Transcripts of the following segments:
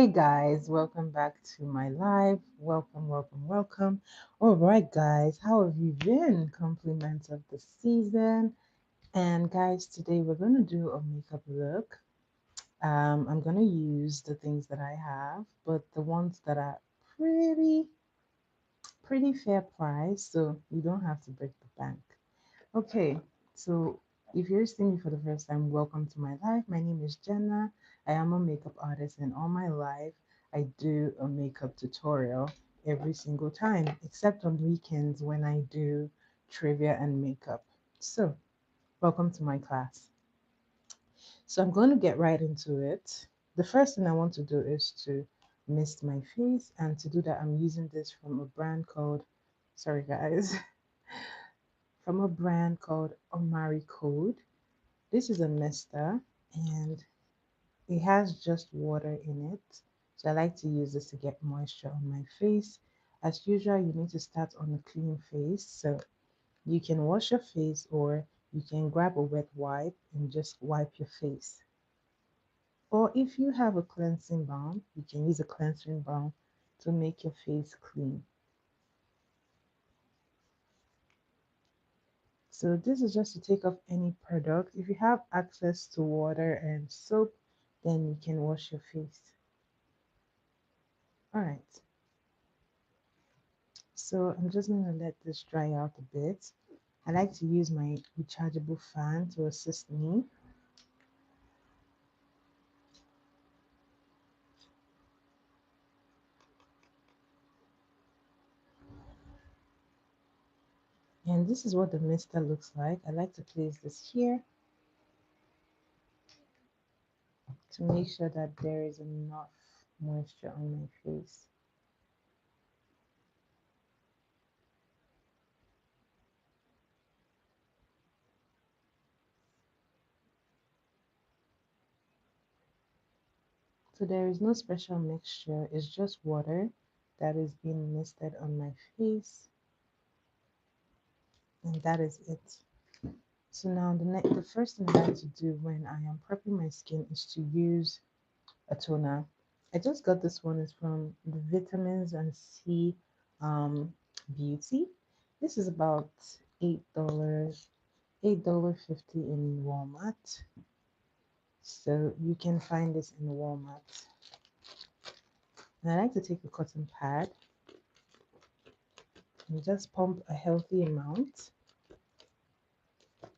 Hey guys, welcome back to my live. Welcome. All right, guys, how have you been? Compliments of the season. And guys, today we're going to do a makeup look. I'm going to use the things that I have, but the ones that are pretty, pretty fair price, so you don't have to break the bank. Okay, so if you're seeing me for the first time, welcome to my life. My name is Jenna. I am a makeup artist, and all my life, I do a makeup tutorial every single time, except on weekends when I do trivia and makeup. So, welcome to my class. So, I'm going to get right into it. The first thing I want to do is to mist my face, and to do that, I'm using this from a brand called, sorry guys, from a brand called omaricode. This is a mister and it has just water in it. So I like to use this to get moisture on my face. As usual, you need to start on a clean face. So you can wash your face or you can grab a wet wipe and just wipe your face. Or if you have a cleansing balm, you can use a cleansing balm to make your face clean. So this is just to take off any product. If you have access to water and soap, then you can wash your face. All right. So I'm just going to let this dry out a bit. I like to use my rechargeable fan to assist me. And this is what the mister looks like. I like to place this here to make sure that there is enough moisture on my face. So there is no special mixture, it's just water that is being misted on my face, and that is it. So now the first thing I like to do when I am prepping my skin is to use a toner. I just got this one. It's from the Vitamins and C Beauty. This is about $8, $8.50 in Walmart. So you can find this in Walmart. And I like to take a cotton pad and just pump a healthy amount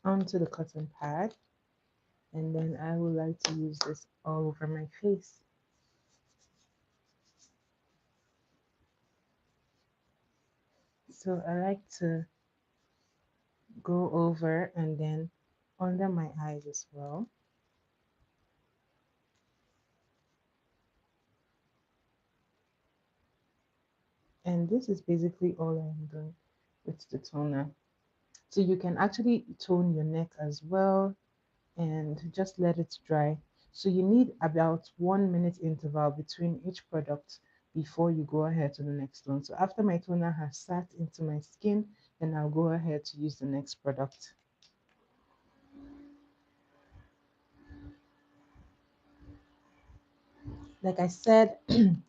onto the cotton pad. And then I would like to use this all over my face. So I like to go over and then under my eyes as well. And this is basically all I'm doing with the toner. So you can actually tone your neck as well and just let it dry. So you need about 1 minute interval between each product before you go ahead to the next one. So after my toner has sat into my skin, then I'll go ahead to use the next product. Like I said,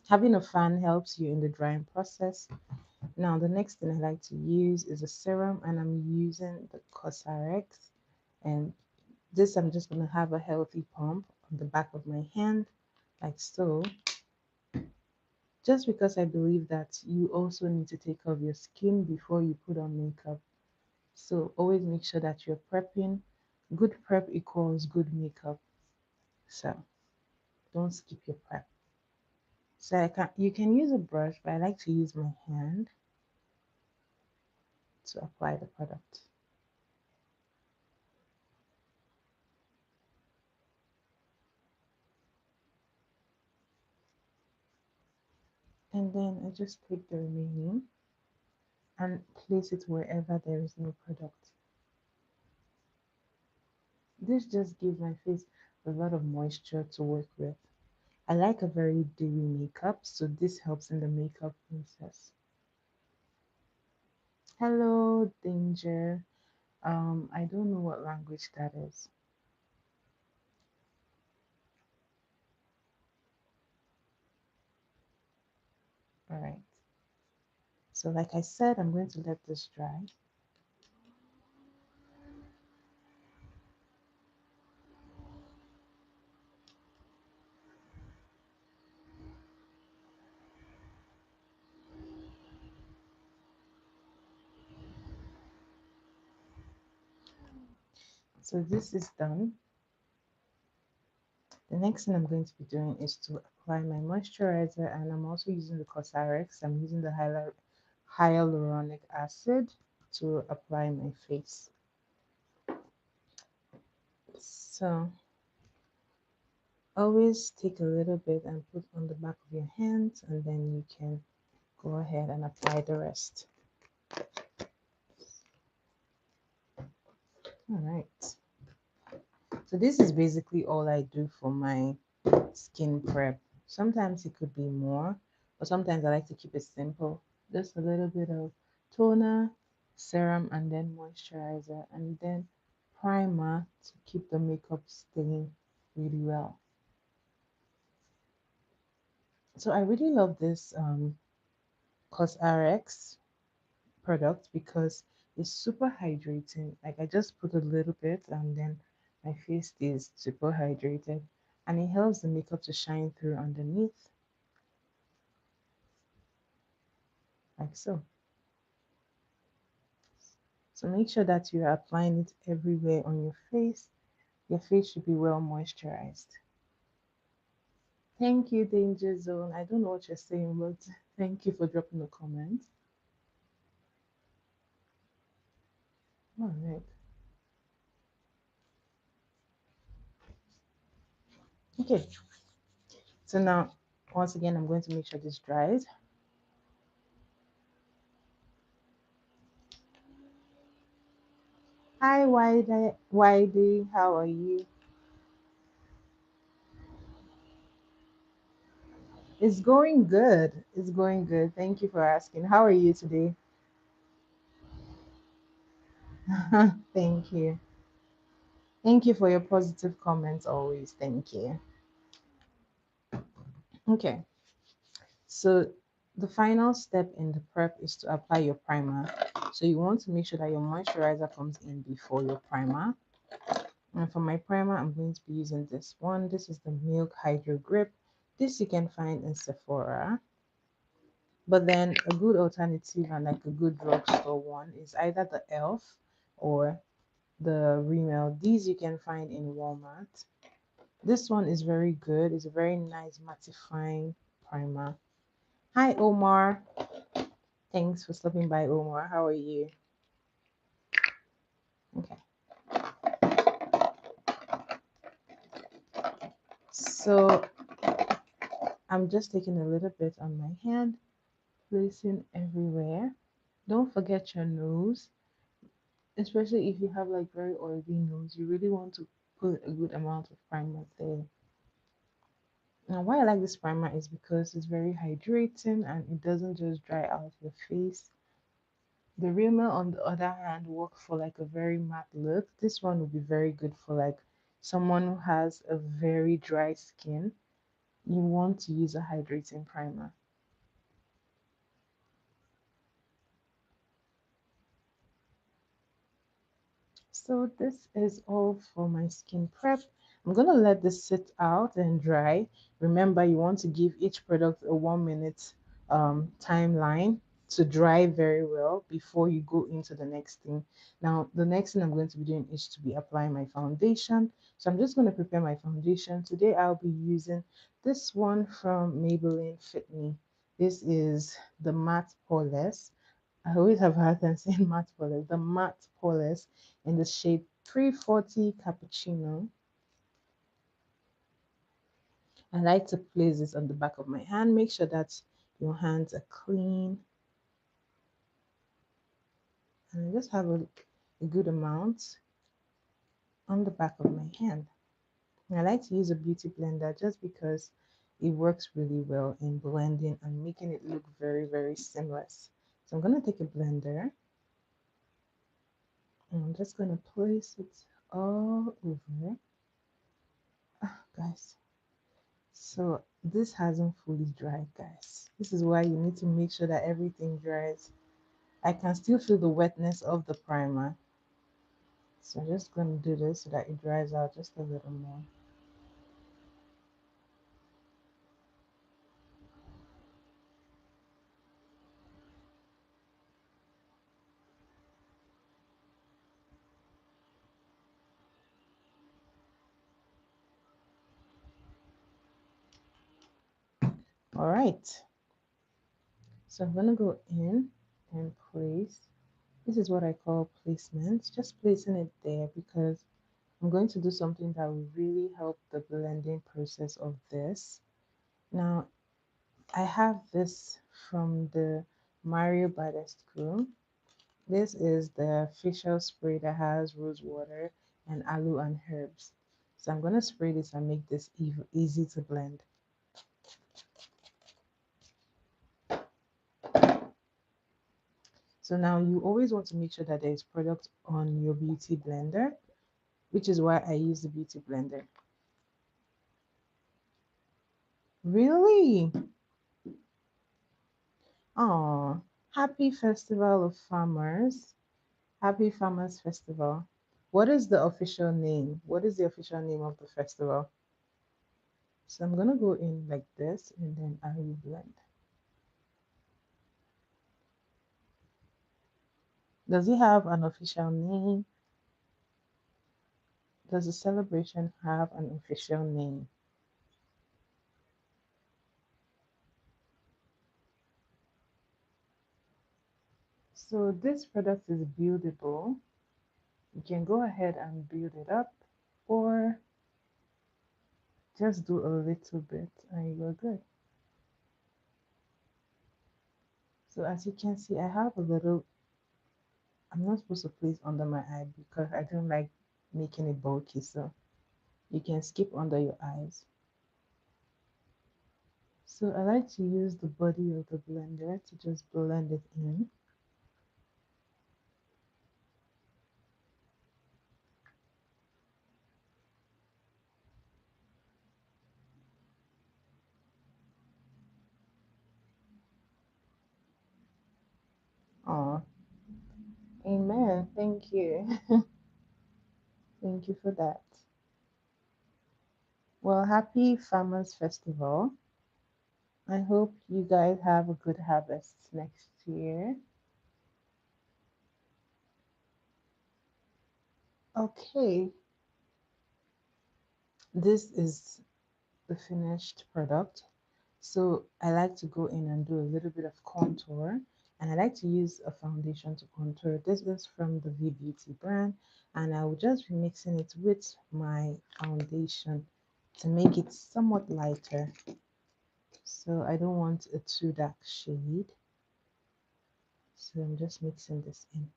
having a fan helps you in the drying process. Now, the next thing I like to use is a serum, and I'm using the CosRx. And this, I'm just going to have a healthy pump on the back of my hand, like so. Just because I believe that you also need to take care of your skin before you put on makeup. So always make sure that you're prepping. Good prep equals good makeup. So don't skip your prep. So you can use a brush, but I like to use my hand to apply the product. And then I just take the remaining and place it wherever there is no product. This just gives my face a lot of moisture to work with. I like a very dewy makeup, so this helps in the makeup process. Hello, Danger. I don't know what language that is. All right. So like I said, I'm going to let this dry. So this is done. The next thing I'm going to be doing is to apply my moisturizer, and I'm also using the CosRx. I'm using the hyaluronic acid to apply my face. So always take a little bit and put on the back of your hands, and then you can go ahead and apply the rest. All right. So this is basically all I do for my skin prep. Sometimes it could be more, but sometimes I like to keep it simple. Just a little bit of toner, serum, and then moisturizer, and then primer to keep the makeup staying really well. So I really love this CosRx product because it's super hydrating. Like I just put a little bit and then my face is super hydrated, and it helps the makeup to shine through underneath, like so. So make sure that you are applying it everywhere on your face. Your face should be well moisturized. Thank you, Danger Zone. I don't know what you're saying, but thank you for dropping a comment. All right. Okay. So now, once again, I'm going to make sure this dries. Hi, Widey. How are you? It's going good. It's going good. Thank you for asking. How are you today? Thank you. Thank you for your positive comments always. Thank you. Okay. So the final step in the prep is to apply your primer. So you want to make sure that your moisturizer comes in before your primer. And for my primer, I'm going to be using this one. This is the Milk Hydro Grip. This you can find in Sephora. But then a good alternative and like a good drugstore one is either the e.l.f. or the Rimmel. These you can find in Walmart. This one is very good. It's a very nice mattifying primer. Hi, Omar. Thanks for stopping by, Omar. How are you? Okay. So I'm just taking a little bit on my hand, placing everywhere. Don't forget your nose, especially if you have like very oily nose. You really want to put a good amount of primer there. Now, why I like this primer is because it's very hydrating and it doesn't just dry out your face. The Rimmel, on the other hand, work for like a very matte look. This one will be very good for like someone who has a very dry skin. You want to use a hydrating primer. So this is all for my skin prep. I'm going to let this sit out and dry. Remember, you want to give each product a 1 minute timeline to dry very well before you go into the next thing. Now, the next thing I'm going to be doing is to be applying my foundation. So I'm just going to prepare my foundation. Today, I'll be using this one from Maybelline Fit Me. This is the Matte Poreless. I always have hard time saying matte polish. The matte polish in the shade 340 Cappuccino. I like to place this on the back of my hand. Make sure that your hands are clean. And I just have a good amount on the back of my hand. And I like to use a beauty blender just because it works really well in blending and making it look very, very seamless. So I'm going to take a blender and I'm just going to place it all over. Guys, so this hasn't fully dried, guys. This is why you need to make sure that everything dries. I can still feel the wetness of the primer. So I'm just going to do this so that it dries out just a little more. All right. So I'm going to go in and place. This is what I call placement. Just placing it there because I'm going to do something that will really help the blending process of this. Now, I have this from the Mario Badescu. This is the facial spray that has rose water and aloe and herbs. So I'm going to spray this and make this easy to blend. So now you always want to make sure that there is product on your beauty blender, which is why I use the beauty blender. Really? Oh, happy Festival of Farmers. Happy Farmers Festival. What is the official name? What is the official name of the festival? So I'm gonna go in like this and then I will blend. Does it have an official name? Does the celebration have an official name? So this product is buildable. You can go ahead and build it up or just do a little bit and you're good. So as you can see, I have a little, I'm not supposed to place under my eye because I don't like making it bulky. So you can skip under your eyes. So I like to use the body of the blender to just blend it in. Oh, amen. Thank you. Thank you for that. Well, happy Farmers Festival. I hope you guys have a good harvest next year. Okay, this is the finished product. So I like to go in and do a little bit of contour, and I like to use a foundation to contour. This is from the Vee Beauty brand, and I will just be mixing it with my foundation to make it somewhat lighter. So I don't want a too dark shade. So I'm just mixing this in.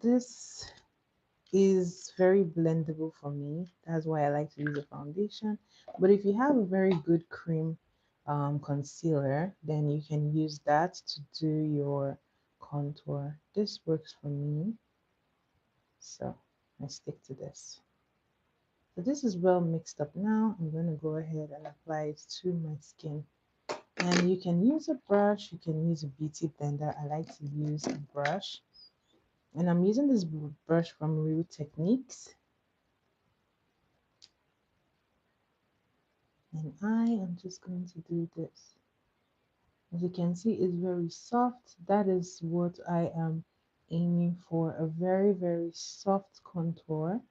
This is very blendable for me. That's why I like to use a foundation. But if you have a very good cream concealer, then you can use that to do your contour. This works for me, so I stick to this. So this is well mixed up now. I'm going to go ahead and apply it to my skin. And you can use a brush, you can use a beauty blender. I like to use a brush. And I'm using this brush from Real Techniques. And I am just going to do this. As you can see, it's very soft. That is what I am aiming for, a very, very soft contour.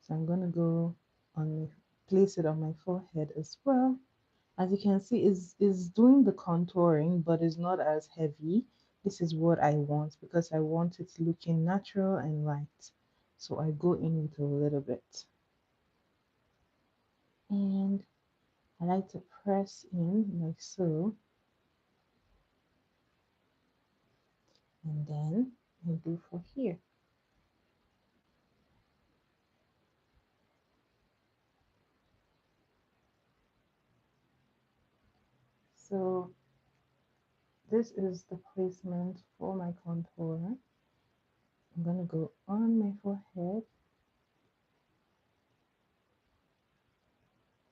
So I'm going to go on, place it on my forehead as well. As you can see, is doing the contouring, but it's not as heavy. This is what I want because I want it looking natural and light. So I go in with a little bit. And I like to press in like so. And then I do for here. So This is the placement for my contour. I'm gonna go on my forehead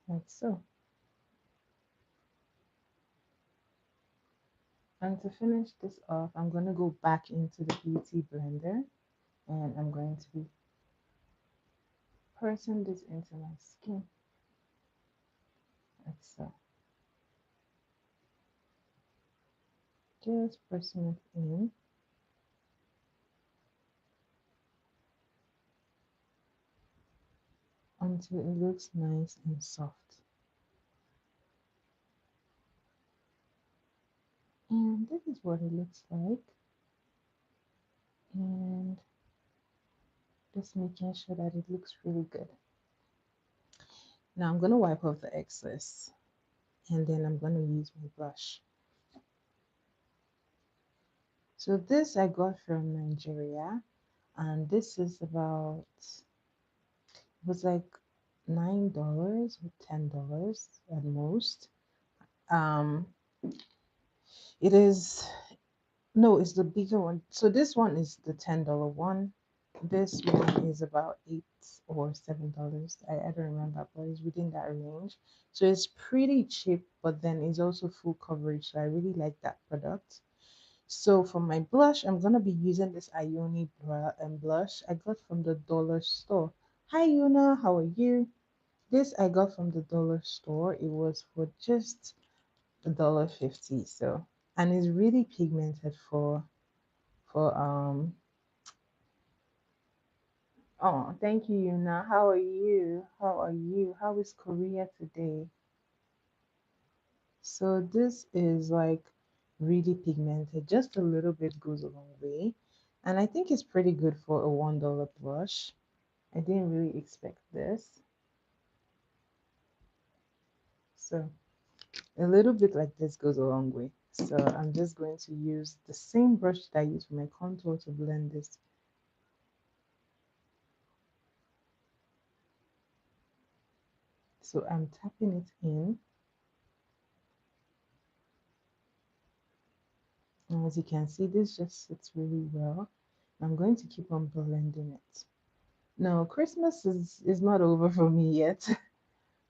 like so. And to finish this off, I'm gonna go back into the beauty blender and I'm going to be pressing this into my skin like so. Just pressing it in until it looks nice and soft. And this is what it looks like. And just making sure that it looks really good. Now I'm going to wipe off the excess and then I'm going to use my blush. So this I got from Nigeria and this is about, it was like $9 or $10 at most. Um, it is, no, it's the bigger one. So this one is the $10 one. This one is about $8 or $7. I don't remember, but it's within that range. So it's pretty cheap, but then it's also full coverage. So I really like that product. So for my blush, I'm gonna be using this Ioni blush I got from the dollar store. Hi Yuna, how are you? This I got from the dollar store. It was for just $1.50. So and it's really pigmented for. Oh, thank you, Yuna. How are you? How are you? How is Korea today? So this is like really pigmented. Just a little bit goes a long way. And I think it's pretty good for a $1 blush. I didn't really expect this. So a little bit like this goes a long way. So I'm just going to use the same brush that I used for my contour to blend this. So I'm tapping it in. And as you can see, this just sits really well. I'm going to keep on blending it. No, Christmas is not over for me yet.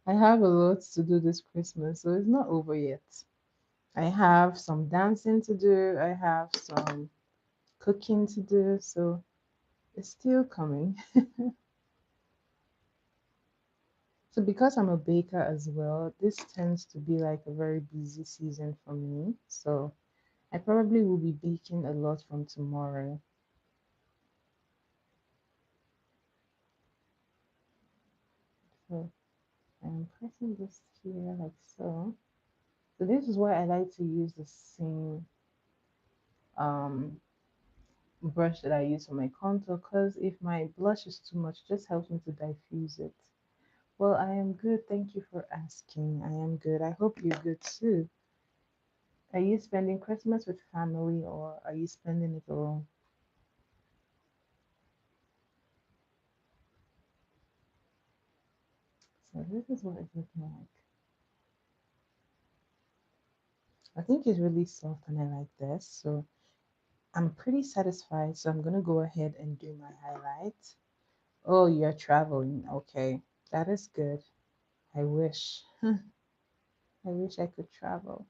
I have a lot to do this Christmas, so it's not over yet. I have some dancing to do, I have some cooking to do, so it's still coming. So because I'm a baker as well, this tends to be like a very busy season for me. So I probably will be baking a lot from tomorrow. So I'm pressing this here like so. So this is why I like to use the same um brush that I use for my contour, because if my blush is too much, it just helps me to diffuse it. Well, I am good. Thank you for asking. I am good. I hope you're good too. Are you spending Christmas with family or are you spending it alone? So this is what it's looking like. I think it's really soft and I like this. So I'm pretty satisfied. So I'm going to go ahead and do my highlight. Oh, you're traveling. Okay. That is good. I wish. I wish I could travel.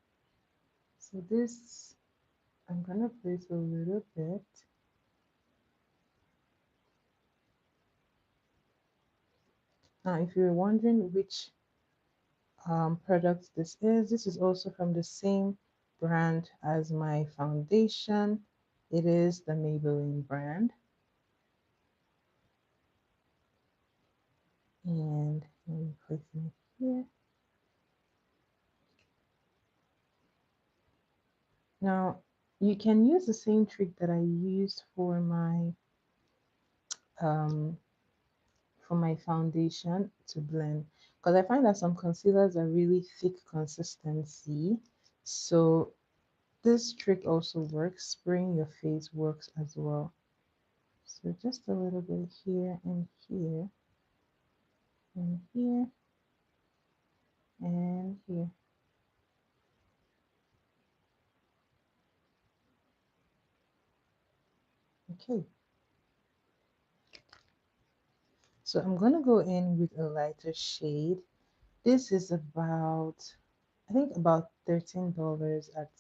So this, I'm going to place a little bit. Now, if you're wondering which product this is also from the same brand as my foundation. It is the Maybelline brand. And let me place it here. Now, you can use the same trick that I used um, for my foundation to blend, because I find that some concealers are really thick consistency. So this trick also works. Spraying your face works as well. So just a little bit here and here and here and here. Okay, so I'm gonna go in with a lighter shade. This is about, I think about $13 at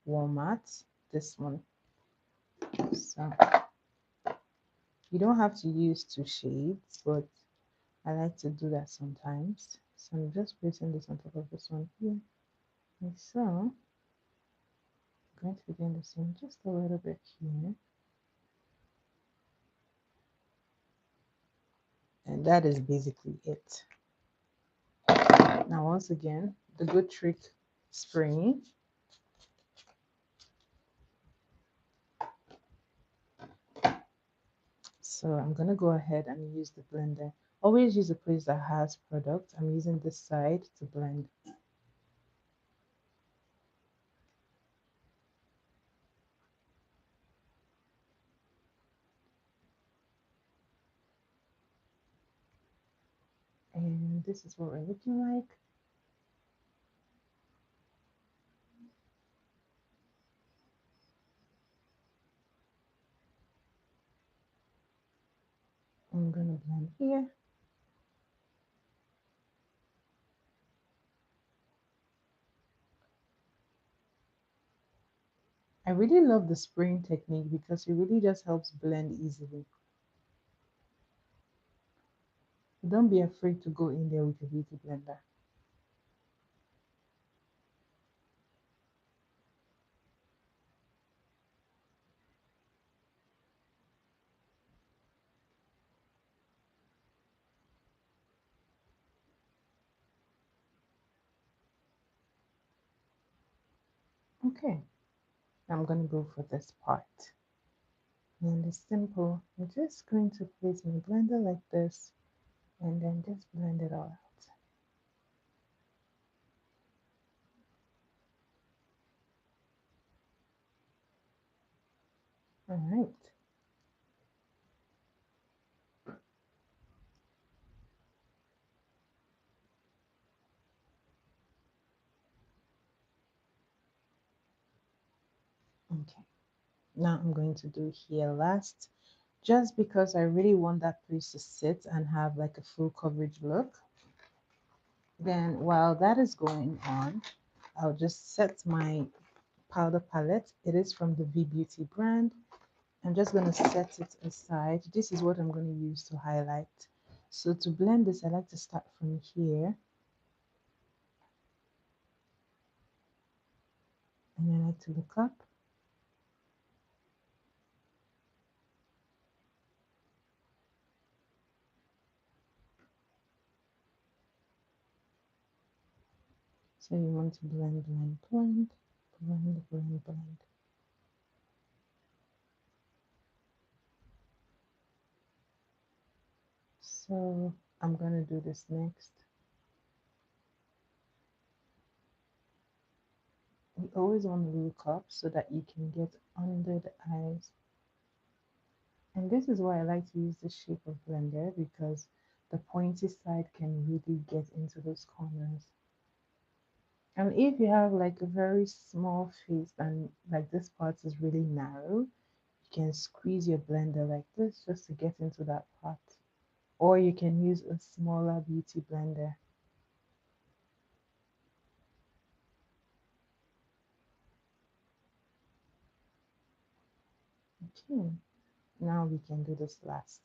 Walmart. This one. So you don't have to use two shades, but I like to do that sometimes. So I'm just placing this on top of this one here. And so I'm going to be doing the same just a little bit here. And that is basically it. Now once again, the good trick, spraying. So I'm gonna go ahead and use the blender. Always use a place that has product. I'm using this side to blend. And this is what we're looking like. I'm gonna blend here. I really love the spraying technique because it really just helps blend easily. Don't be afraid to go in there with a beauty blender. Okay, I'm gonna go for this part. And it's simple. I'm just going to place my blender like this and then just blend it all out. All right. Okay. Now I'm going to do here last, just because I really want that place to sit and have like a full coverage look. Then while that is going on, I'll just set my powder palette. It is from the Vee Beauty brand. I'm just going to set it aside. This is what I'm going to use to highlight. So to blend this, I like to start from here. And I like to look up. So you want to blend, blend, blend, blend, blend, blend. So I'm going to do this next. You always want to look up so that you can get under the eyes. And this is why I like to use the shape of blender, because the pointy side can really get into those corners. And if you have like a very small face and like this part is really narrow, you can squeeze your blender like this just to get into that part. Or you can use a smaller beauty blender. Okay, now we can do this last.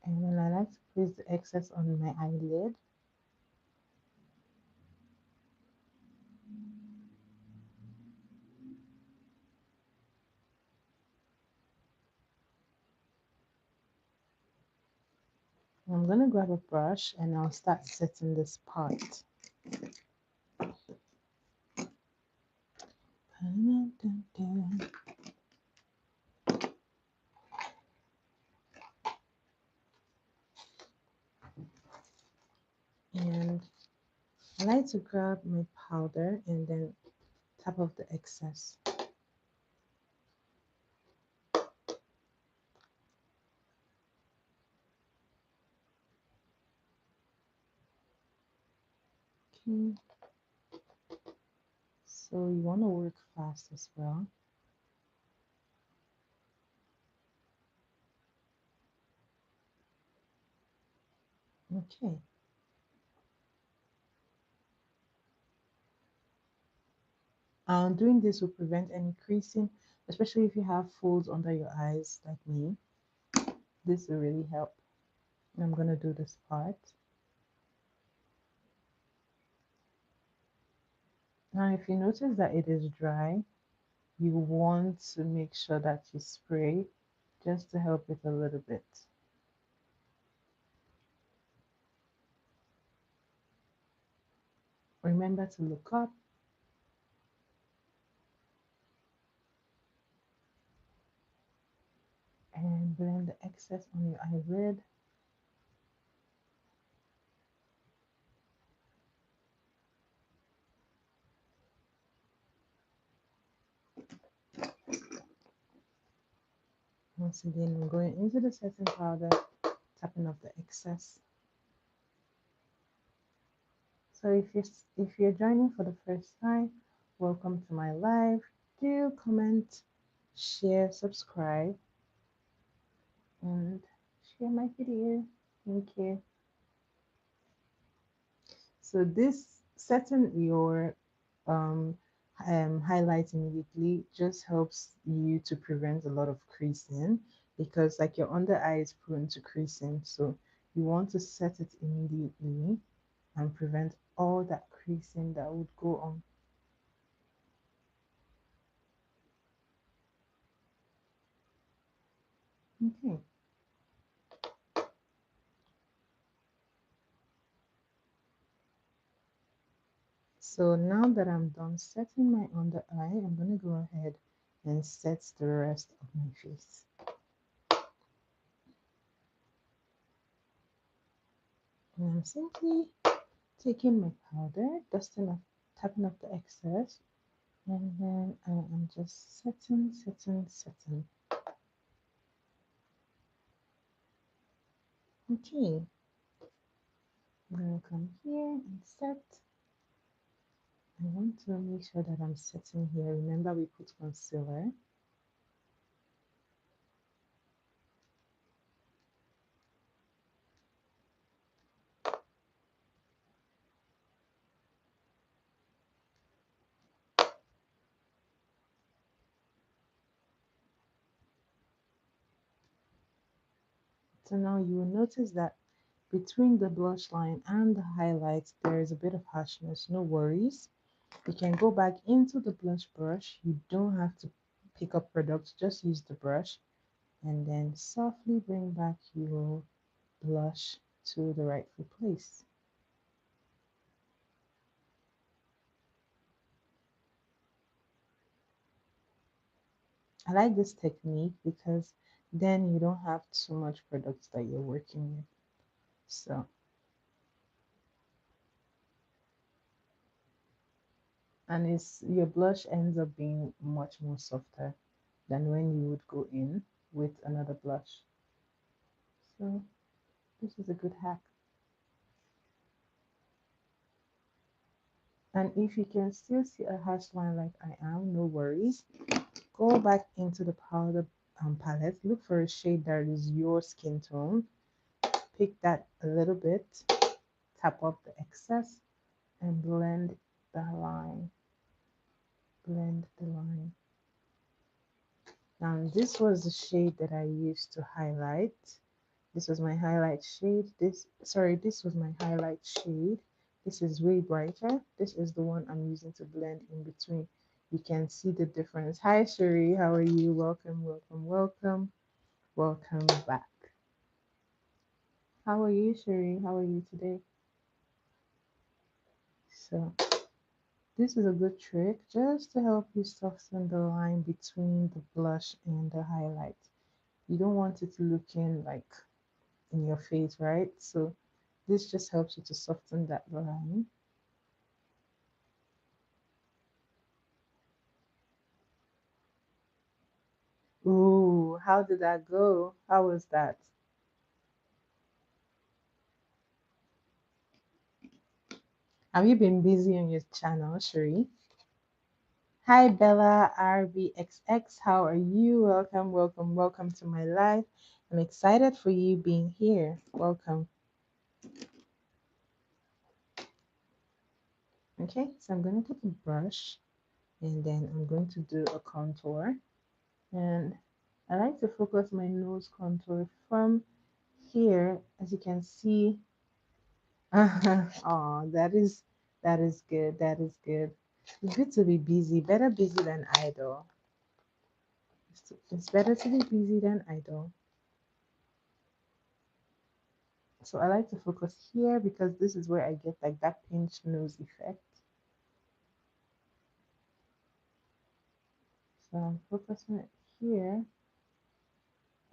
And then I like to place the excess on my eyelid. I'm going to grab a brush and I'll start setting this part. And I like to grab my powder and then tap off the excess. Okay, so you want to work fast as well. Okay. Doing this will prevent any creasing, especially if you have folds under your eyes like me. This will really help. I'm going to do this part. Now, if you notice that it is dry, you want to make sure that you spray just to help it a little bit. Remember to look up and blend the excess on your eyelid. Once again, I'm going into the setting powder, tapping off the excess. So if you're joining for the first time, welcome to my live. Do comment, share, subscribe, and share my video. Thank you. So this setting your um, highlights immediately just helps you to prevent a lot of creasing because like your under eye is prone to creasing. So you want to set it immediately and prevent all that creasing that would go on. Okay. So now that I'm done setting my under eye, I'm going to go ahead and set the rest of my face. And I'm simply taking my powder, dusting off, tapping off the excess, and then I am just setting, setting, setting. Okay, I'm going to come here and set. I want to make sure that I'm setting here. Remember we put concealer. So now you will notice that between the blush line and the highlights, there is a bit of harshness. No worries. You can go back into the blush brush. You don't have to pick up products, just use the brush and then softly bring back your blush to the rightful place. I like this technique because then you don't have too much products that you're working with. So, and it's your blush ends up being much more softer than when you would go in with another blush. So, this is a good hack. And if you can still see a harsh line like I am, no worries. Go back into the powder palette. Look for a shade that is your skin tone. Pick that a little bit. Tap off the excess and blend the line. Blend the line. Now this was the shade that I used to highlight. This was my highlight shade. This was my highlight shade. This is way brighter. This is the one I'm using to blend in between. You can see the difference. Hi Sherry, how are you? Welcome, welcome, welcome. Welcome back. How are you, Sherry? How are you today? So this is a good trick just to help you soften the line between the blush and the highlight. You don't want it to look in your face, right? So this just helps you to soften that line. how did that go? How was that? Have you been busy on your channel, Sheree? Hi, Bella RBXX. How are you? Welcome, welcome, welcome to my live. I'm excited for you being here. Welcome. Okay, so I'm going to take a brush and then I'm going to do a contour. And I like to focus my nose contour from here, as you can see. Oh, that is good. That is good. It's good to be busy. Better busy than idle. It's better to be busy than idle. So I like to focus here because this is where I get like that pinch nose effect. So I'm focusing it here.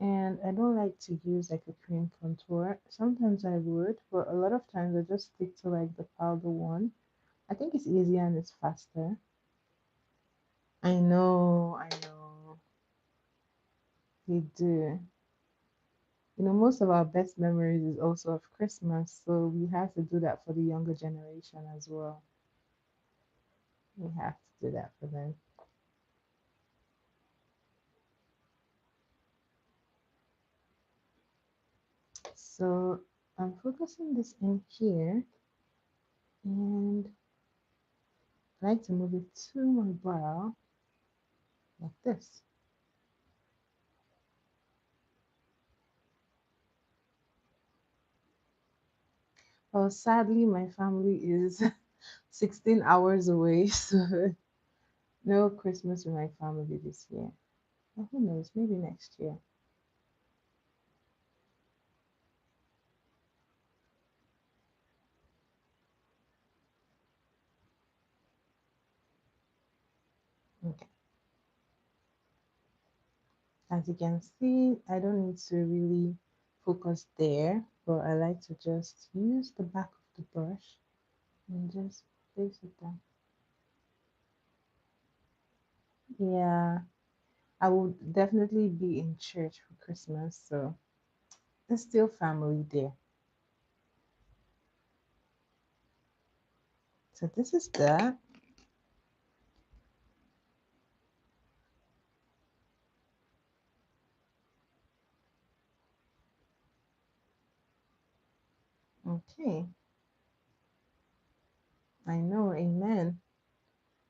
And I don't like to use like a cream contour. Sometimes I would, but a lot of times I just stick to like the powder one. I think it's easier and it's faster. I know, I know. We do. You know, most of our best memories is also of Christmas, so we have to do that for the younger generation as well. We have to do that for them. So I'm focusing this in here, and I like to move it to my brow like this. Well, sadly, my family is 16 hours away, so no Christmas with my family this year. Well, who knows? Maybe next year. Okay. As you can see, I don't need to really focus there, but I like to just use the back of the brush and just place it down. Yeah, I will definitely be in church for Christmas, so there's still family there. So this is that. Okay, I know, amen.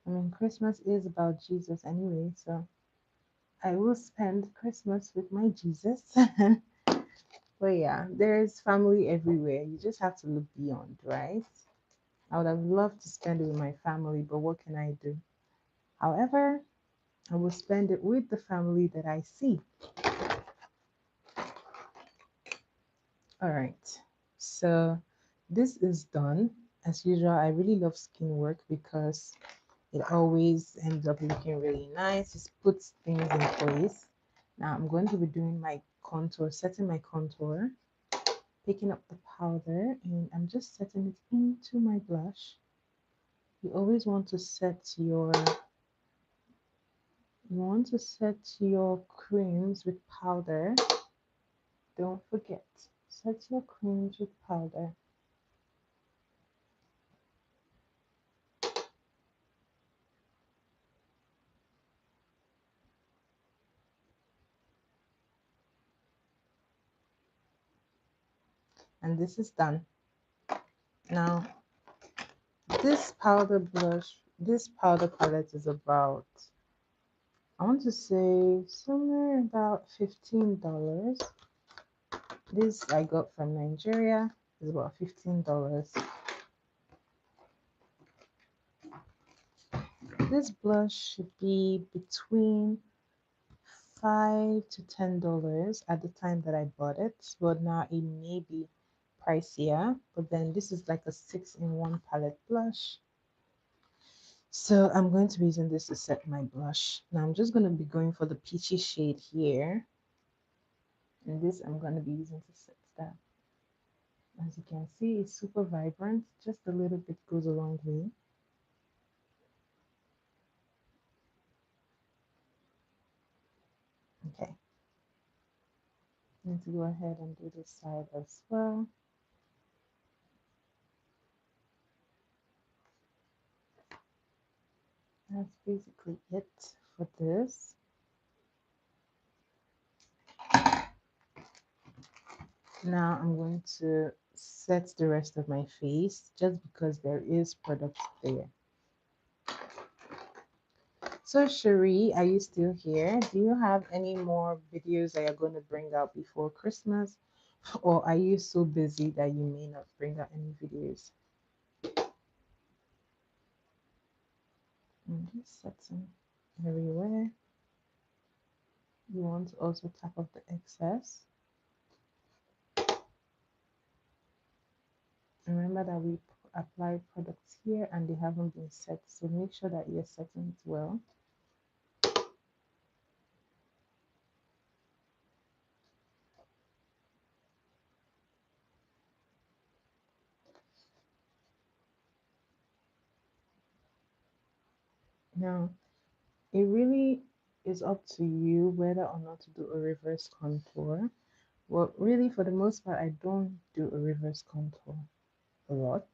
I mean, Christmas is about Jesus anyway, so I will spend Christmas with my Jesus. But yeah, there's family everywhere. You just have to look beyond, right? I would have loved to spend it with my family, but what can I do? However, I will spend it with the family that I see. All right, so this is done. As usual, I really love skin work because it always ends up looking really nice. It puts things in place. Now I'm going to be doing my contour, setting my contour, picking up the powder, and I'm just setting it into my blush. You always want to set your creams with powder. Don't forget, set your creams with powder. And this is done. Now, this powder palette is about, I want to say somewhere about $15. This I got from Nigeria. It's about $15. This blush should be between $5 to $10 at the time that I bought it, but now it may be pricier. But then this is like a 6-in-1 palette blush. So I'm going to be using this to set my blush. Now I'm just going to be going for the peachy shade here. And this I'm going to be using to set that. As you can see, it's super vibrant. Just a little bit goes a long way. Okay. going to go ahead and do this side as well. That's basically it for this. Now I'm going to set the rest of my face just because there is product there. So Cherie, are you still here? Do you have any more videos that you're going to bring out before Christmas? Or are you so busy that you may not bring out any videos? I'm just setting everywhere. You want to also tap off the excess. Remember that we applied products here and they haven't been set, so make sure that you're setting it well. Now, it really is up to you whether or not to do a reverse contour. Well, really, for the most part, I don't do a reverse contour a lot.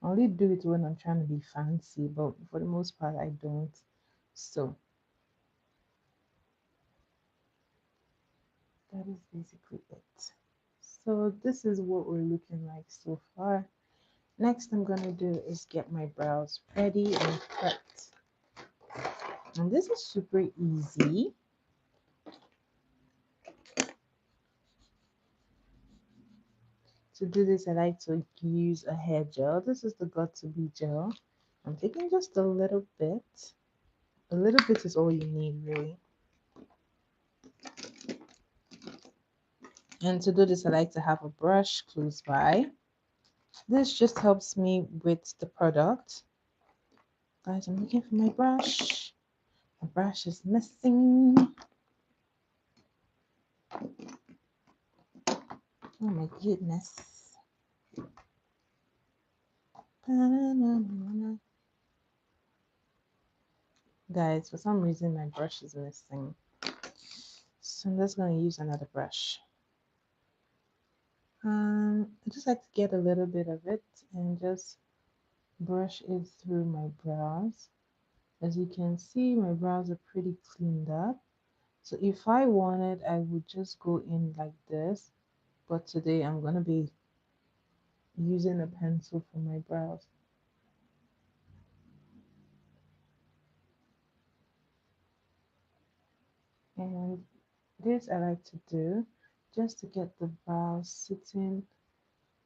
I only do it when I'm trying to be fancy, but for the most part, I don't. So, that is basically it. So, this is what we're looking like so far. Next, I'm going to do is get my brows ready and prepped. And this is super easy. To do this, I like to use a hair gel. This is the Got2b gel. I'm taking just a little bit. A little bit is all you need, really. And to do this, I like to have a brush close by. This just helps me with the product. Guys, I'm looking for my brush. My brush is missing. Oh my goodness. Guys, for some reason my brush is missing. So I'm just going to use another brush. I just like to get a little bit of it and just brush it through my brows. As you can see, my brows are pretty cleaned up. So if I wanted, I would just go in like this. But today I'm going to be using a pencil for my brows. And this I like to do just to get the brows sitting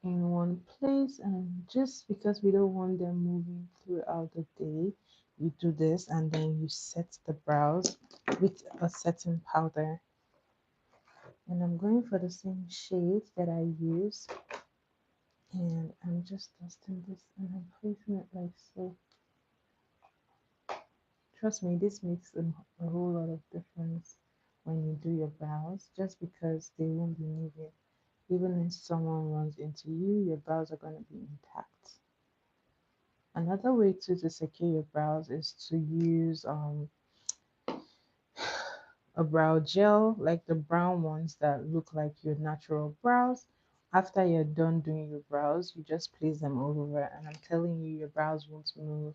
in one place, and just because we don't want them moving throughout the day, you do this and then you set the brows with a setting powder. And I'm going for the same shade that I use, and I'm just dusting this and I'm placing it like so. Trust me, this makes a whole lot of difference when you do your brows, just because they won't be moving. Even if someone runs into you, your brows are going to be intact. Another way to secure your brows is to use a brow gel, like the brown ones that look like your natural brows. After you're done doing your brows, you just place them all over, and I'm telling you, your brows won't move.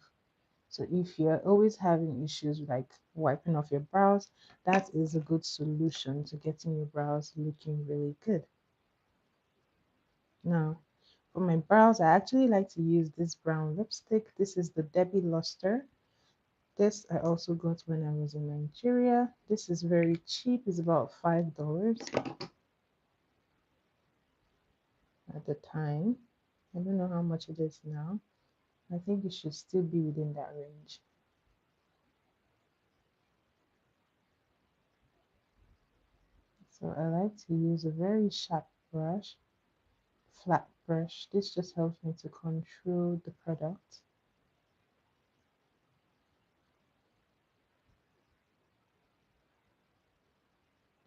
So if you're always having issues with like wiping off your brows, that is a good solution to getting your brows looking really good. Now, for my brows, I actually like to use this brown lipstick. This is the Debbyluster. This I also got when I was in Nigeria. This is very cheap. It's about $5 at the time. I don't know how much it is now. I think it should still be within that range. So I like to use a very sharp brush, flat brush. This just helps me to control the product.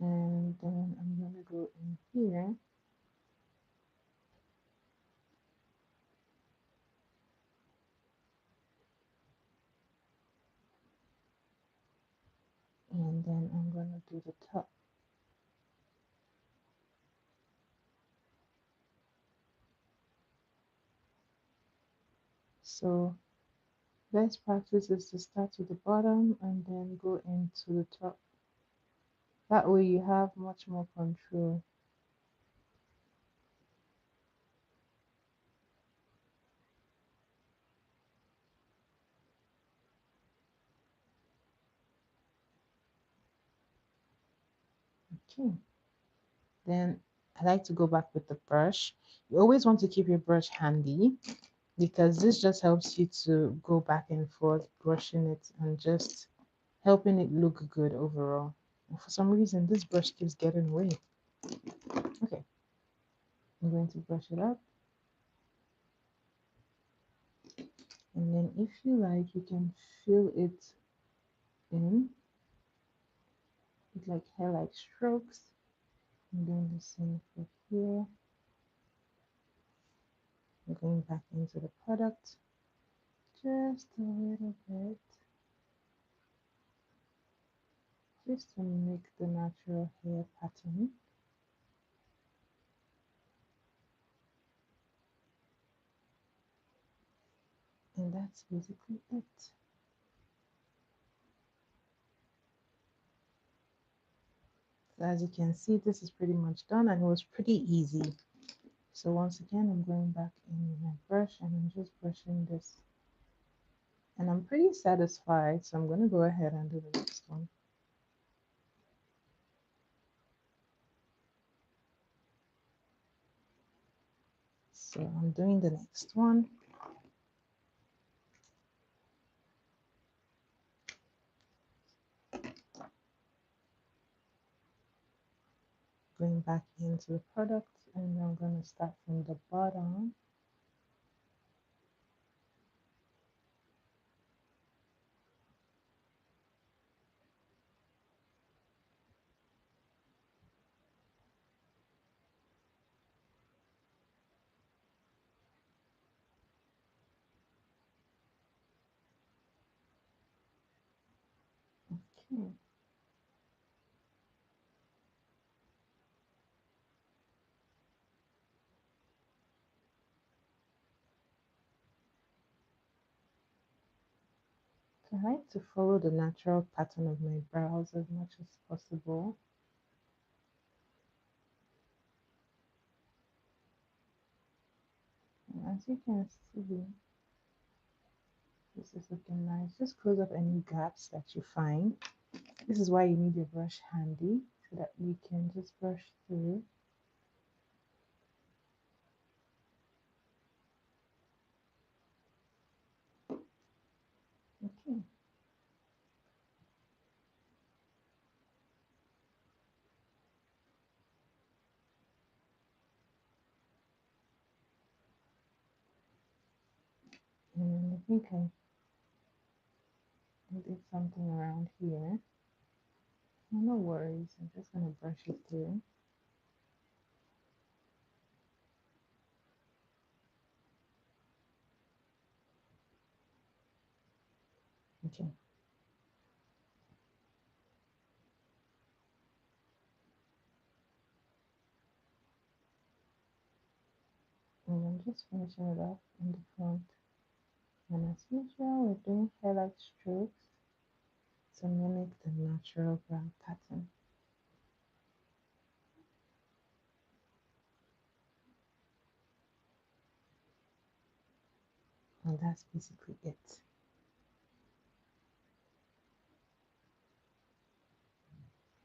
And then I'm going to go in here and then I'm going to do the top. So best practice is to start with the bottom and then go into the top. That way you have much more control. Okay. Then I like to go back with the brush. You always want to keep your brush handy because this just helps you to go back and forth, brushing it and just helping it look good overall. And for some reason, this brush keeps getting away. Okay, I'm going to brush it up. And then if you like, you can fill it in with like hair-like strokes. I'm doing the same for here. I'm going back into the product just a little bit, just to make the natural hair pattern. And that's basically it. So as you can see, this is pretty much done and it was pretty easy. So once again, I'm going back in with my brush and I'm just brushing this. And I'm pretty satisfied, so I'm going to go ahead and do the next one. So I'm doing the next one. Going back into the product and I'm going to start from the bottom. Okay. So I like to follow the natural pattern of my brows as much as possible. And as you can see, this is looking nice. Just close up any gaps that you find. This is why you need your brush handy so that you can just brush through. Okay. And I think I did something around here. No worries, I'm just going to brush it through. Okay. And I'm just finishing it off in the front. And as usual, we're doing highlight strokes to mimic the natural brow pattern. And that's basically it.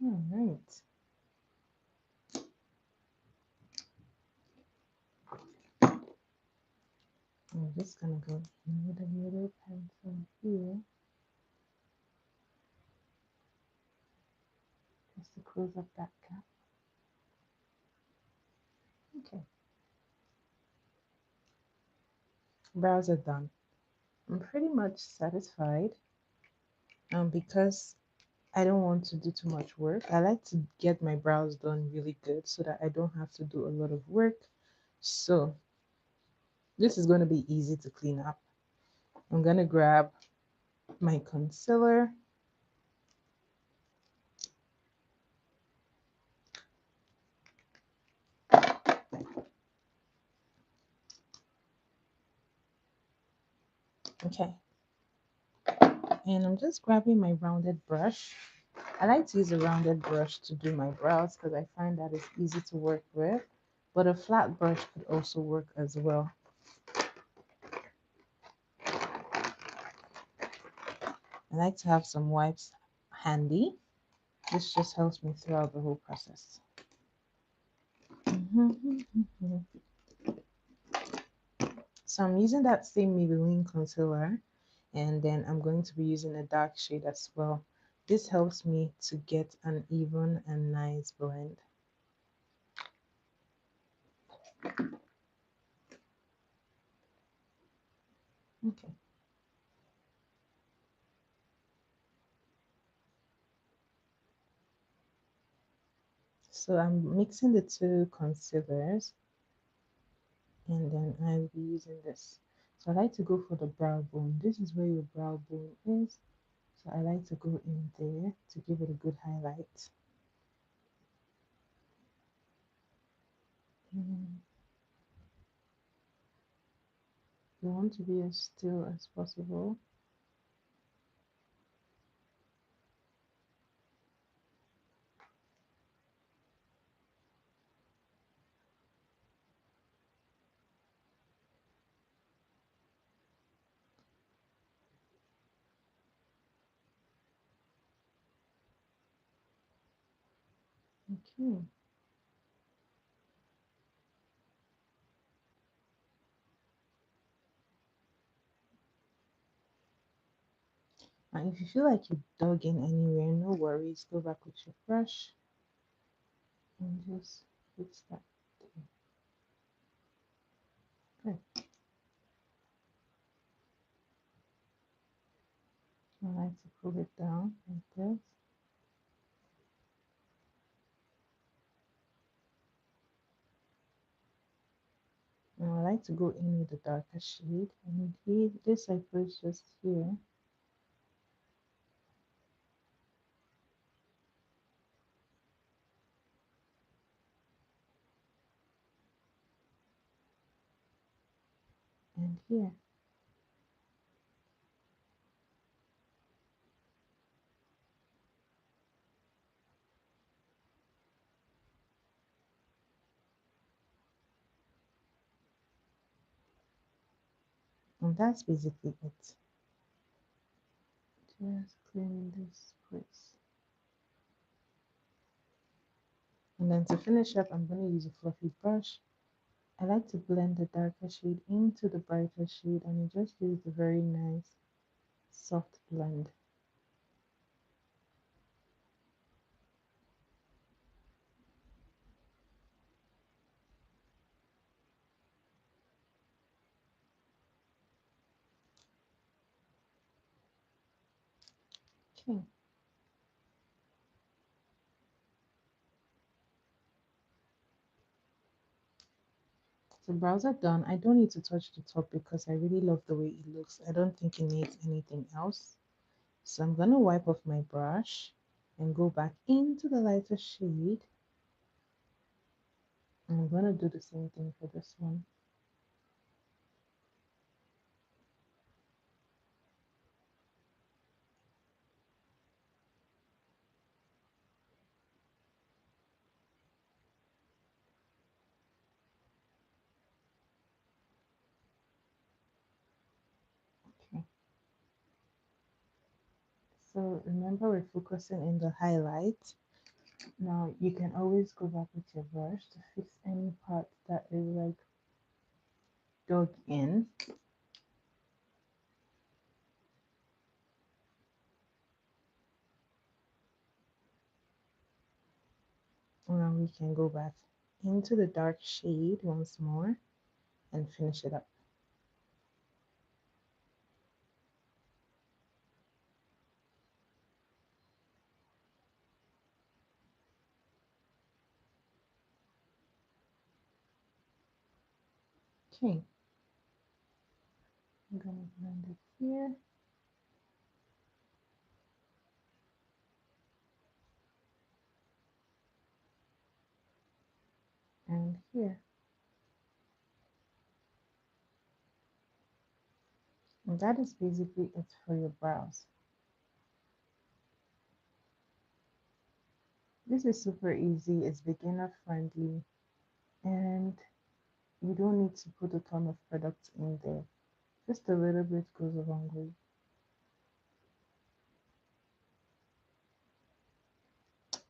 All right. I'm just going to go in with a little pencil here just to close up that gap. Okay. Brows are done. I'm pretty much satisfied. Because I don't want to do too much work. I like to get my brows done really good so that I don't have to do a lot of work. So this is going to be easy to clean up. I'm going to grab my concealer. Okay, and I'm just grabbing my rounded brush. I like to use a rounded brush to do my brows because I find that it's easy to work with, but a flat brush could also work as well. I like to have some wipes handy. This just helps me throughout the whole process. So I'm using that same Maybelline concealer, and then I'm going to be using a dark shade as well. This helps me to get an even and nice blend. Okay. So I'm mixing the two concealers, and then I'll be using this. So I like to go for the brow bone. This is where your brow bone is. So I like to go in there to give it a good highlight. And you want to be as still as possible. Okay. And if you feel like you dug in anywhere, no worries. Go back with your brush and just fix that there. Good. I like to pull it down like this. And I like to go in with a darker shade. And here, this I place just here. And here. And that's basically it. Just cleaning this place. And then to finish up, I'm going to use a fluffy brush. I like to blend the darker shade into the brighter shade, and it just gives a very nice soft blend. Okay. So brows are done. I don't need to touch the top because I really love the way it looks. I don't think it needs anything else. So I'm going to wipe off my brush and go back into the lighter shade. And I'm going to do the same thing for this one. Okay. So remember, we're focusing in the highlight. Now you can always go back with your brush to fix any part that is like dug in. Now we can go back into the dark shade once more and finish it up. Okay, I'm gonna blend it here and here. And that is basically it for your brows. This is super easy, it's beginner friendly, and you don't need to put a ton of products in there. Just a little bit goes a long way.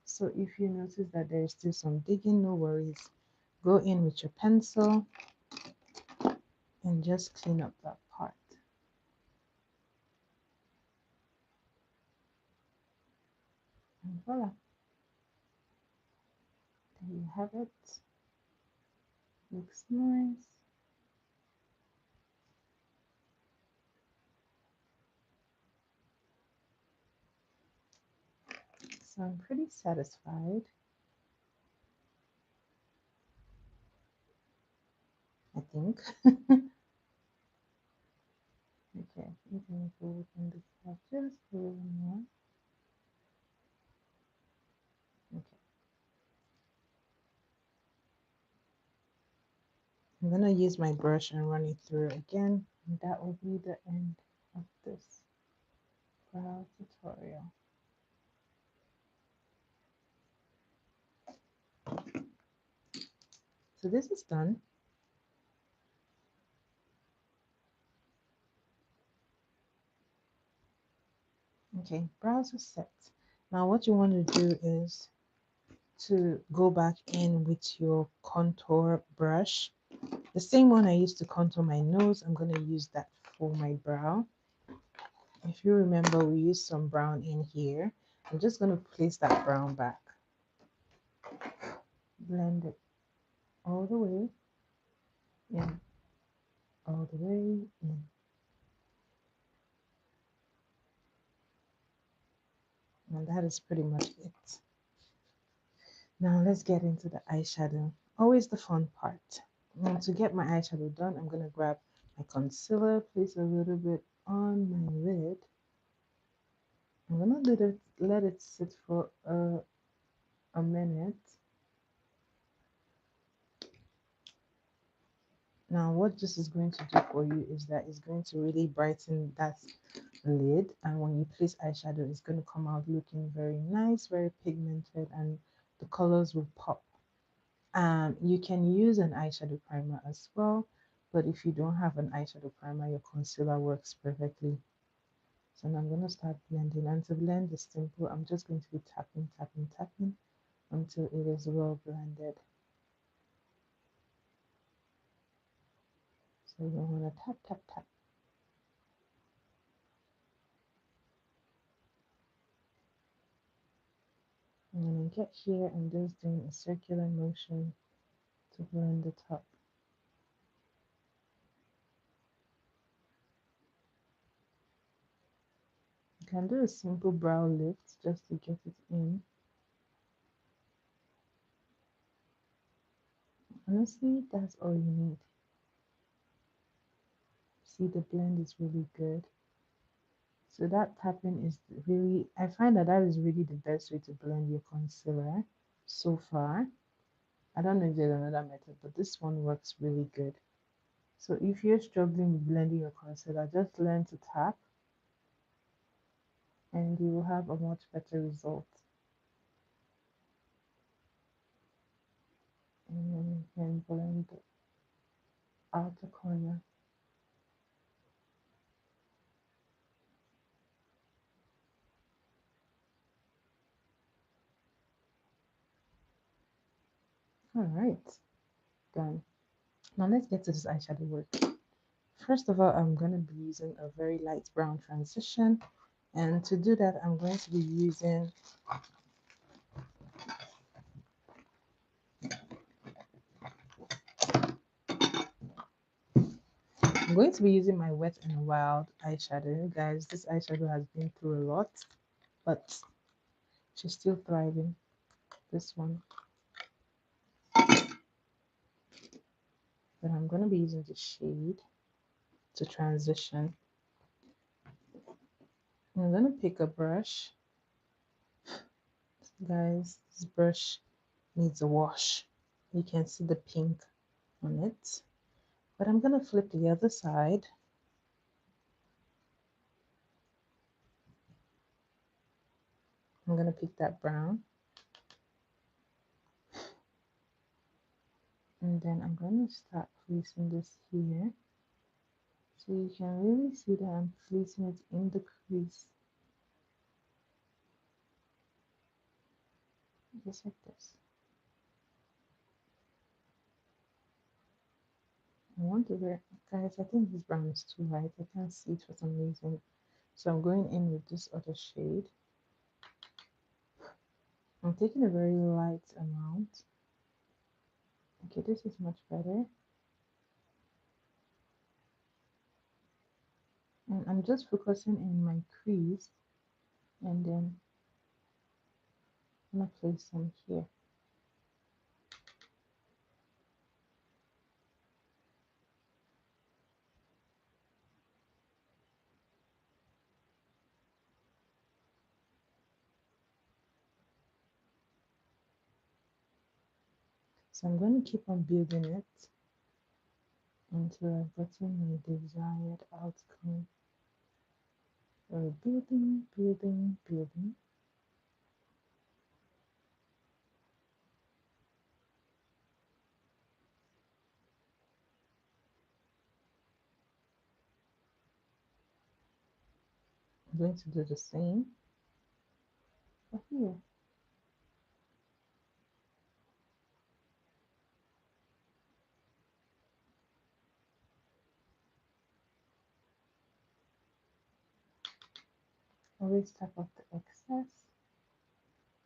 So if you notice that there is still some digging, no worries. Go in with your pencil and just clean up that part. And voila, there you have it. Looks nice. So I'm pretty satisfied. I think. Okay, you can go in this part just a little more. Okay, I'm gonna use my brush and run it through again, and that will be the end of this brow tutorial. So this is done. Okay, brows are set. Now what you want to do is to go back in with your contour brush. The same one I used to contour my nose, I'm going to use that for my brow. If you remember, we used some brown in here. I'm just going to place that brown back. Blend it all the way in, all the way in. And that is pretty much it. Now let's get into the eyeshadow. Always the fun part. Now to get my eyeshadow done, I'm going to grab my concealer, place a little bit on my lid. I'm going to let it sit for a minute. Now what this is going to do for you is that it's going to really brighten that lid, and when you place eyeshadow, it's going to come out looking very nice, very pigmented, and the colors will pop. You can use an eyeshadow primer as well, but if you don't have an eyeshadow primer, your concealer works perfectly. So now I'm going to start blending, and to blend is simple. I'm just going to be tapping, tapping, tapping until it is well blended. So you're going to tap, tap, tap. And then I get here, I'm just doing a circular motion to blend the top. You can do a simple brow lift just to get it in. Honestly, that's all you need. See, the blend is really good. So that tapping is really, I find that that is really the best way to blend your concealer so far. I don't know if there's another method, but this one works really good. So if you're struggling with blending your concealer, just learn to tap and you will have a much better result. And then you can blend the outer corner. All right, done. Now let's get to this eyeshadow work. First of all, I'm going to be using a very light brown transition. And to do that, I'm going to be using my Wet n Wild eyeshadow. Guys, this eyeshadow has been through a lot, but she's still thriving. This one. But I'm going to be using the shade to transition. I'm going to pick a brush. Guys, this brush needs a wash. You can see the pink on it. But I'm going to flip the other side. I'm gonna pick that brown, and then I'm gonna start placing this here. So you can really see that I'm placing it in the crease, just like this. I want to wear, guys, I think this brown is too light. I can't see it for some reason. So I'm going in with this other shade. I'm taking a very light amount. Okay, this is much better. And I'm just focusing in my crease, and then I'm gonna place some here. So I'm going to keep on building it until I've gotten my desired outcome. So building, building, building. I'm going to do the same for here. Always tap off the excess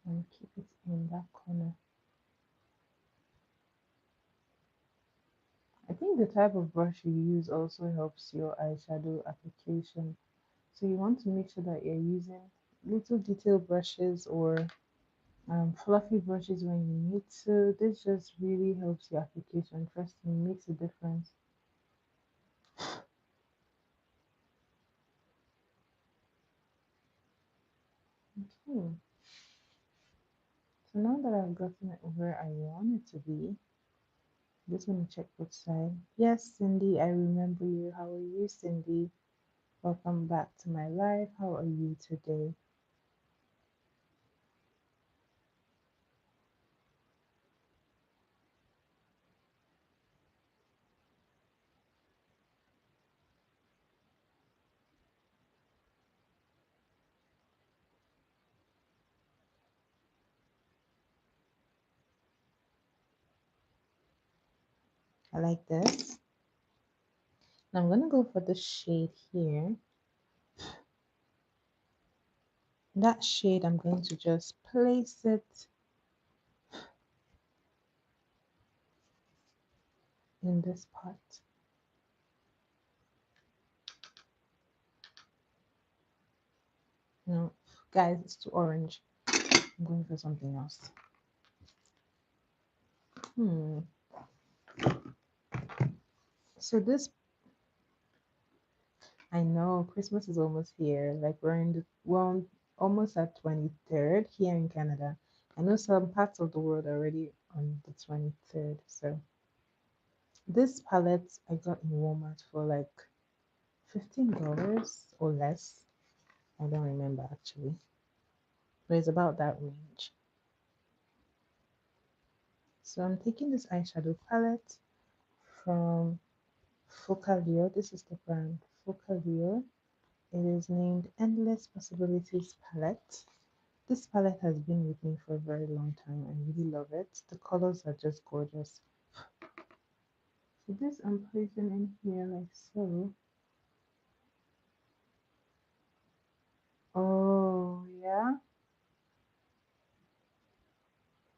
and keep it in that corner. I think the type of brush you use also helps your eyeshadow application. So you want to make sure that you're using little detail brushes or fluffy brushes when you need to. This just really helps your application. Trust me, makes a difference. Okay. So now that I've gotten it where I want it to be, I'm just going to check which side. Yes, Cindy, I remember you. How are you, Cindy? Welcome back to my live. How are you today? I like this. Now I'm going to go for the shade here. That shade, I'm going to just place it in this part. No, guys, it's too orange. I'm going for something else. So this, I know Christmas is almost here. Like we're in the, well, almost at 23rd here in Canada. I know some parts of the world are already on the 23rd. So this palette I got in Walmart for like $15 or less. I don't remember actually, but it's about that range. So I'm taking this eyeshadow palette from Focalure. This is the brand Focalure. It is named Endless Possibilities Palette. This palette has been with me for a very long time. I really love it. The colors are just gorgeous. So this I'm placing in here like so. Oh yeah,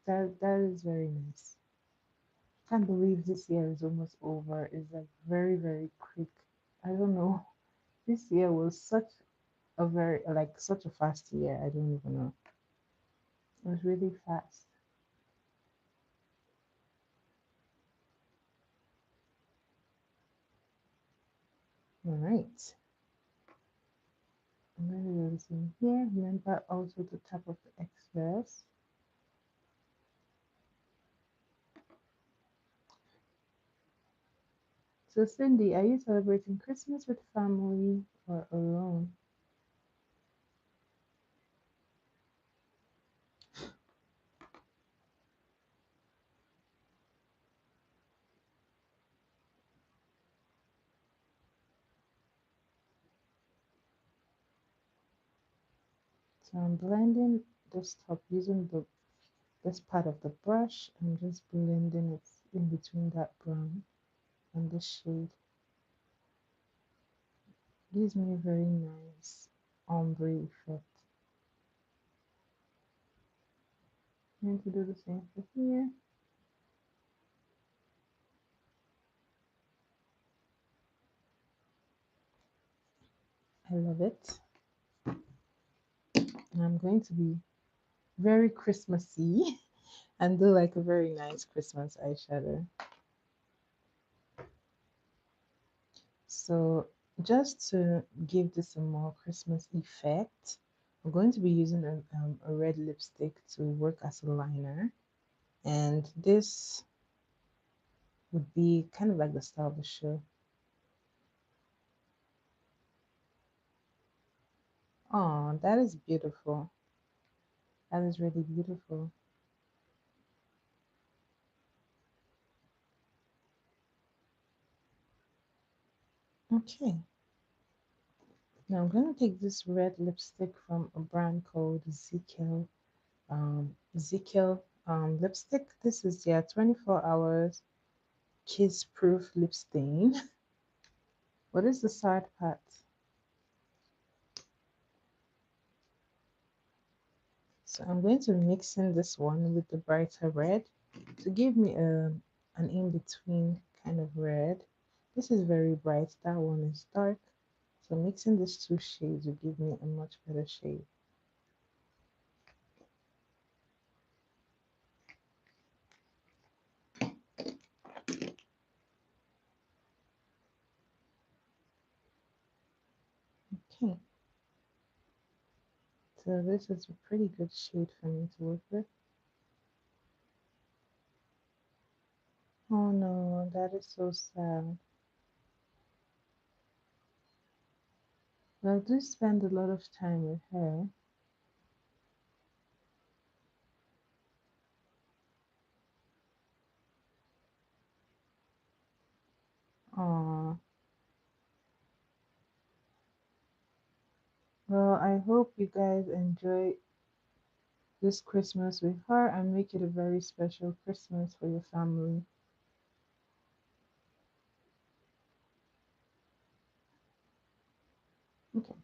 that is very nice. Can't believe this year is almost over. It's like very, very quick. I don't know. This year was such a very like such a fast year. I don't even know. It was really fast. All right. I'm going to do this in here. Remember also to tap off the excess. So Cindy, are you celebrating Christmas with family or alone? So I'm blending this top using this part of the brush. I'm just blending it in between that brown and the shade. Gives me a very nice ombre effect. I'm going to do the same for here. I love it. And I'm going to be very Christmassy and do like a very nice Christmas eyeshadow. So just to give this a more Christmas effect, I'm going to be using a red lipstick to work as a liner. And this would be kind of like the style of the show. Oh, that is beautiful. That is really beautiful. Okay. Now I'm going to take this red lipstick from a brand called Ezekiel lipstick. This is their 24 hours kiss proof lip stain. What is the sad part? So I'm going to mix in this one with the brighter red to give me an in-between kind of red. This is very bright, that one is dark. So mixing these two shades will give me a much better shade. Okay, so this is a pretty good shade for me to work with. Oh no, that is so sad. Well, I do spend a lot of time with her. Aw, well, I hope you guys enjoy this Christmas with her and make it a very special Christmas for your family. Okay.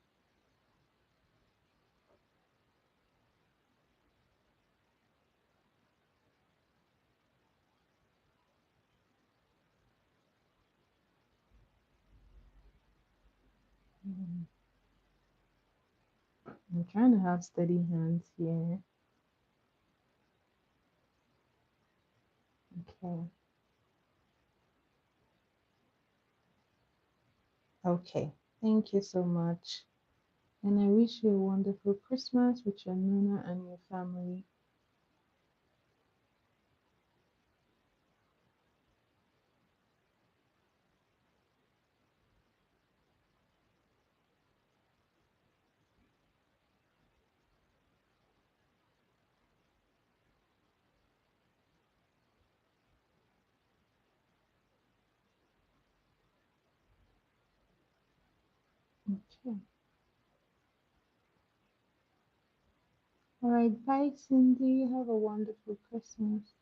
Mm, I'm trying to have steady hands here. Okay. Okay. Thank you so much. And I wish you a wonderful Christmas with your Nuna and your family. Okay. All right. Bye, Cindy. Have a wonderful Christmas.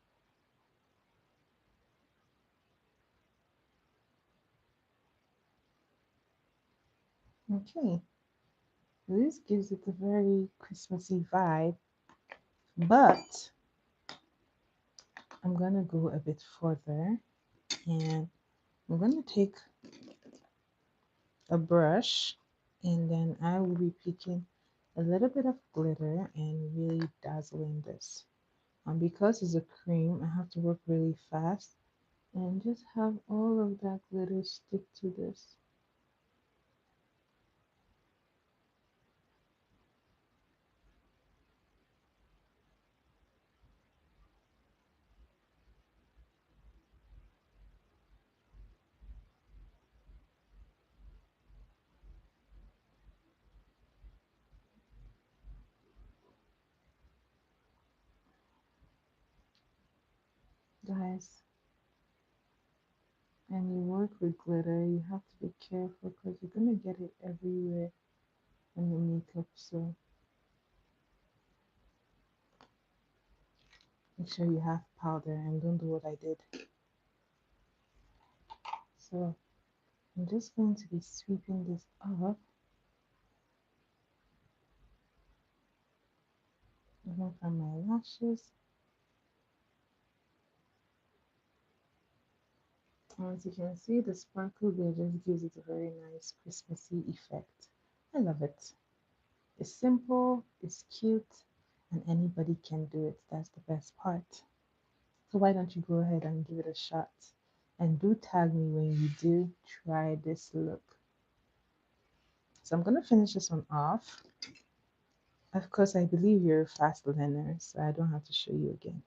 Okay. This gives it a very Christmassy vibe, but I'm going to go a bit further and I'm going to take a brush and then I will be picking a little bit of glitter and really dazzling this. And because it's a cream, I have to work really fast and just have all of that glitter stick to this. Guys, and you work with glitter, you have to be careful because you're going to get it everywhere in the makeup. So Make sure you have powder and don't do what I did. So I'm just going to be sweeping this up. Even from my lashes. And as you can see, the sparkle there just gives it a very nice Christmassy effect. I love it. It's simple, it's cute, and anybody can do it. That's the best part. So why don't you go ahead and give it a shot? And do tag me when you do try this look. So I'm going to finish this one off. Of course, I believe you're a fast learner, so I don't have to show you again.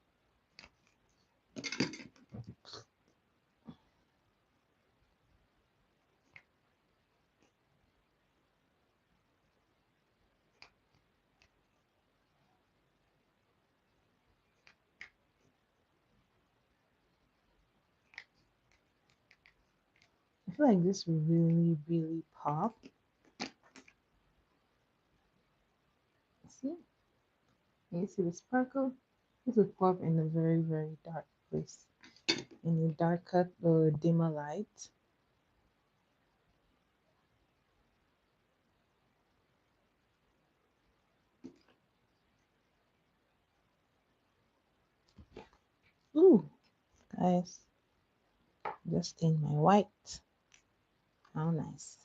I feel like this will really, really pop. See? You see the sparkle? This will pop in a very, very dark place. In a darker or dimmer light. Ooh, guys, just stained my white. How nice.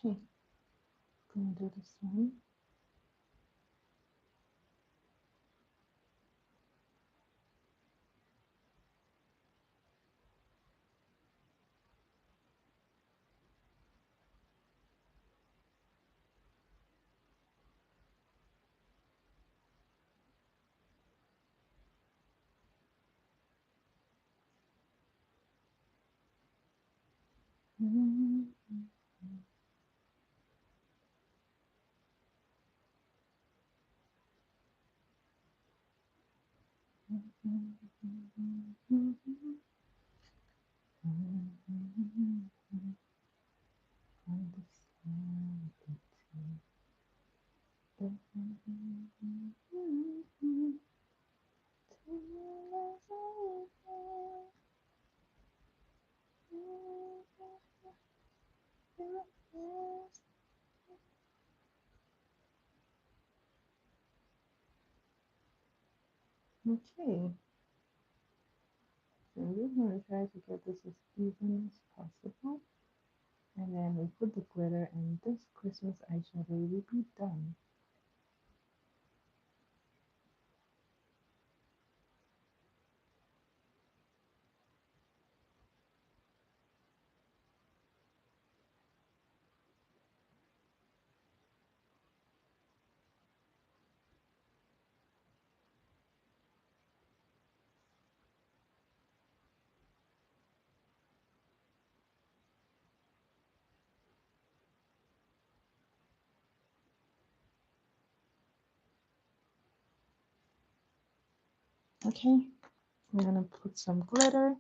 Okay, gonna do this one. Okay, so I'm just going to try to get this as even as possible. And then we put the glitter and this Christmas eyeshadow will be done. Okay, I'm gonna put some glitter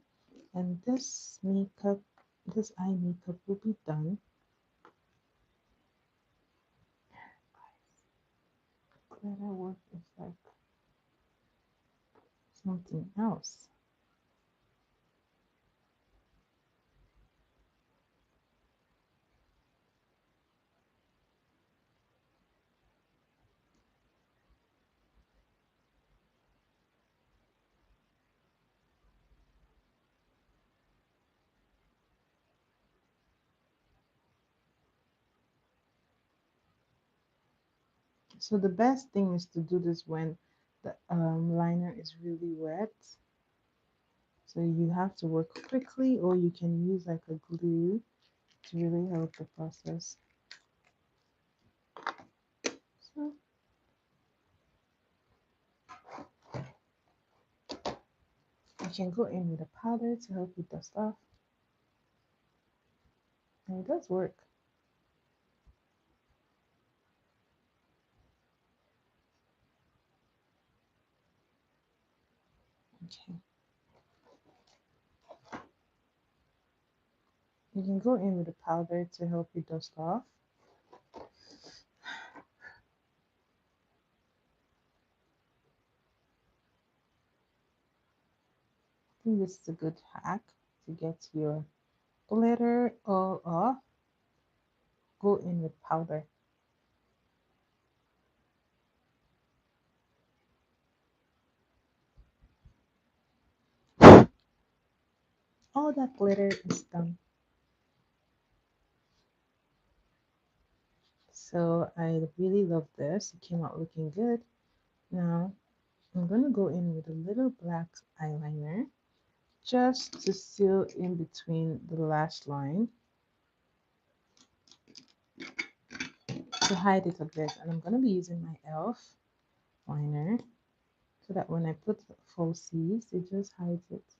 and this makeup, this eye makeup will be done. Glitter work is like something else. So the best thing is to do this when the liner is really wet. So you have to work quickly or you can use like a glue to really help the process. So you can go in with a powder to help you dust off. And it does work. Okay. You can go in with a powder to help you dust off. I think this is a good hack to get your glitter all off. Go in with powder. All that glitter is done. So I really love this. It came out looking good. Now I'm gonna go in with a little black eyeliner just to seal in between the lash line to hide it a bit. And I'm gonna be using my e.l.f. liner so that when I put falsies, it just hides it.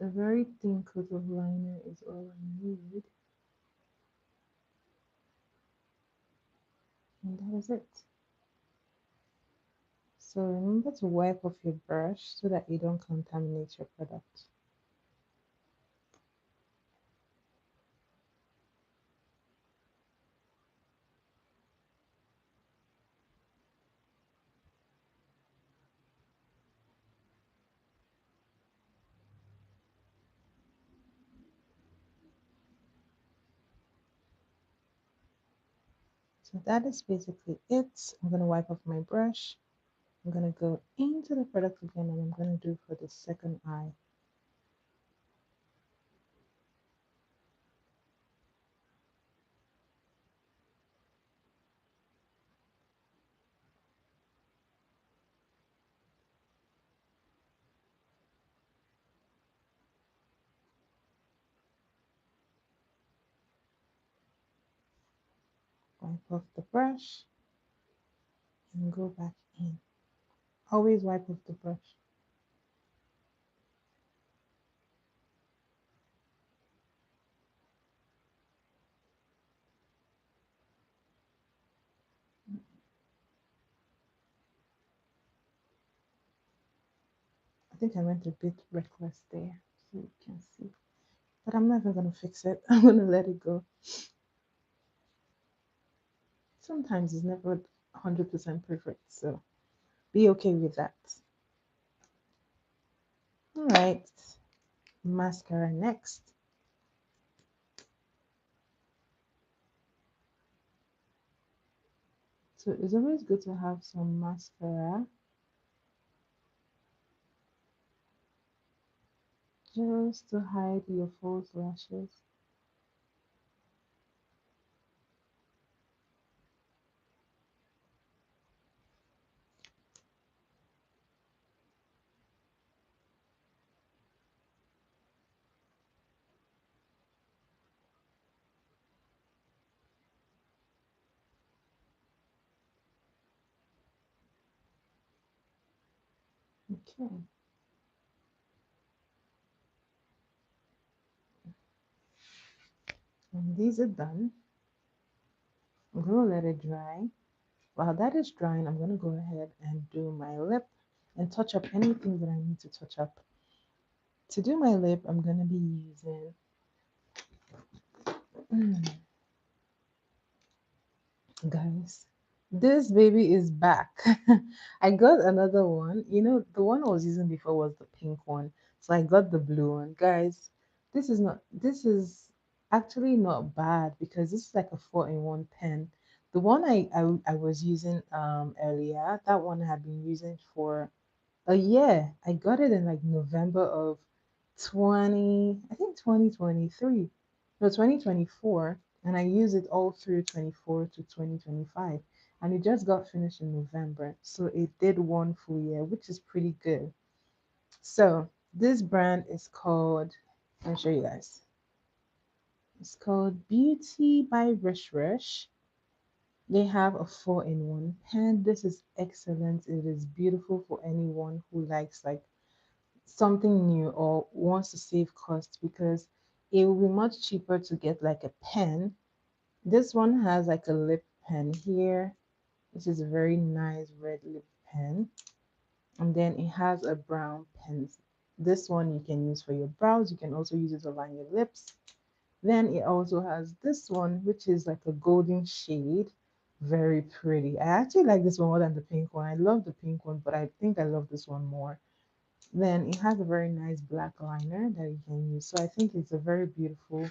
A very thin coat of liner is all I need, and that is it. So remember to wipe off your brush so that you don't contaminate your product. So that is basically it. I'm going to wipe off my brush. I'm going to go into the product again and I'm going to do for the second eye. Wipe off the brush and go back in. Always wipe off the brush. I think I went a bit reckless there, so you can see. But I'm not even going to fix it. I'm going to let it go. Sometimes it's never 100% perfect, so be okay with that. All right, mascara next. So it's always good to have some mascara just to hide your false lashes. Okay, and these are done. I'm gonna let it dry. While that is drying, I'm gonna go ahead and do my lip and touch up anything that I need to touch up. To do my lip, I'm gonna be using guys, this baby is back. I got another one. You know, the one I was using before was the pink one. So I got the blue one. Guys, this is actually not bad because this is like a 4-in-1 pen. The one I was using earlier, that one I had been using for a year. I got it in like November of 2023. No, 2024. And I used it all through 24 to 2025. And it just got finished in November. So it did 1 full year, which is pretty good. So this brand is called, I'll show you guys. It's called Beauty by Rishrish. They have a 4-in-1 pen. This is excellent. It is beautiful for anyone who likes like something new or wants to save cost because it will be much cheaper to get like a pen. This one has like a lip pen here. This is a very nice red lip pen. And then it has a brown pen. This one you can use for your brows. You can also use it to line your lips. Then it also has this one, which is like a golden shade. Very pretty. I actually like this one more than the pink one. I love the pink one, but I think I love this one more. Then it has a very nice black liner that you can use. So I think it's a very beautiful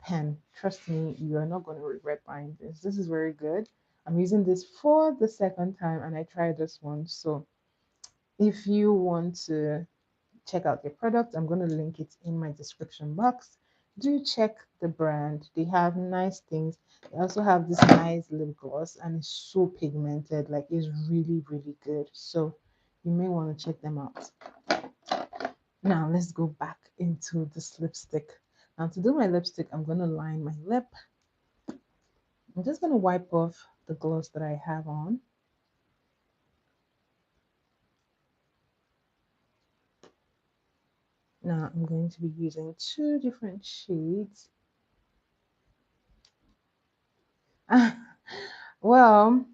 pen. Trust me, you are not going to regret buying this. This is very good. I'm using this for the second time and I tried this one. So if you want to check out their product, I'm going to link it in my description box. Do check the brand. They have nice things. They also have this nice lip gloss and it's so pigmented. Like it's really, really good. So you may want to check them out. Now let's go back into this lipstick. Now to do my lipstick, I'm going to line my lip. I'm just going to wipe off the gloss that I have on. Now I'm going to be using two different shades. Well,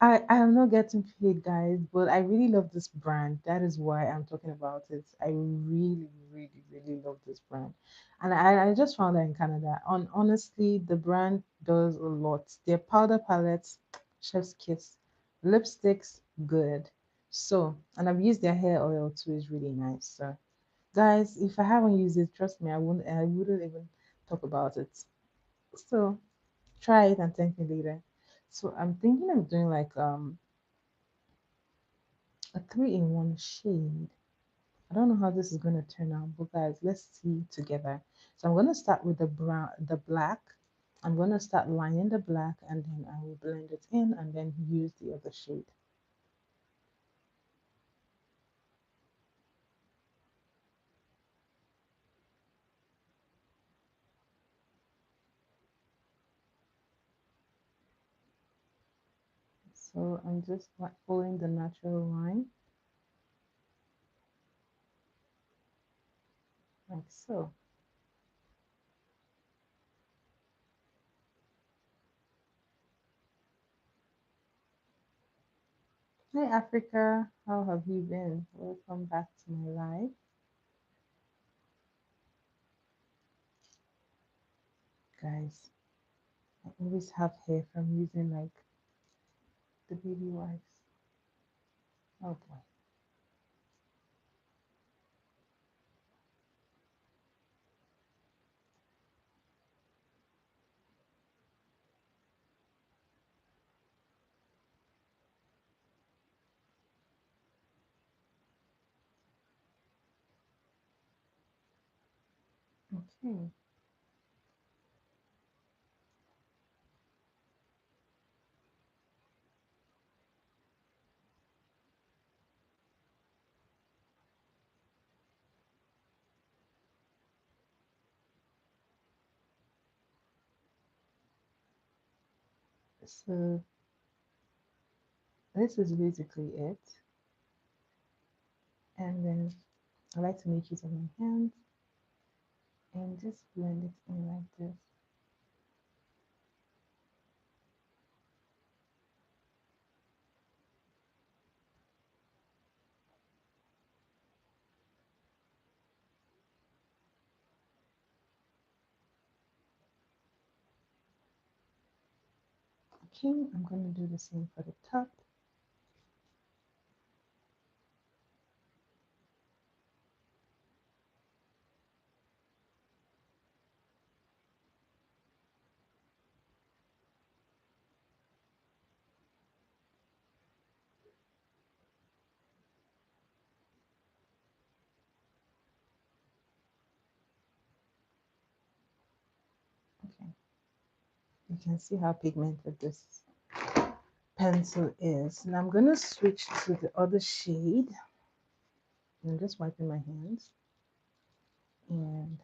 I am not getting paid, guys, but I really love this brand. That is why I'm talking about it. I really, really, really love this brand. And I just found that in Canada. Honestly, the brand does a lot. Their powder palettes, chef's kiss, lipsticks, good. So, and I've used their hair oil too, is really nice. So, guys, if I haven't used it, trust me, I wouldn't even talk about it. So, try it and thank me later. So, I'm thinking of doing like a three-in-one shade. I don't know how this is going to turn out, but guys, let's see together. So I'm going to start with the black. I'm going to start lining the black and then I will blend it in and then use the other shade. So I'm just like following the natural line, like so. Hi Africa, how have you been? Welcome back to my live. Guys, I always have hair from using like the baby wipes. Oh boy. Okay. So this is basically it. And then I like to make use of my hands and just blend it in like this. Okay, I'm going to do the same for the top. Okay, you can see how pigmented this pencil is. Now I'm going to switch to the other shade. I'm just wiping my hands and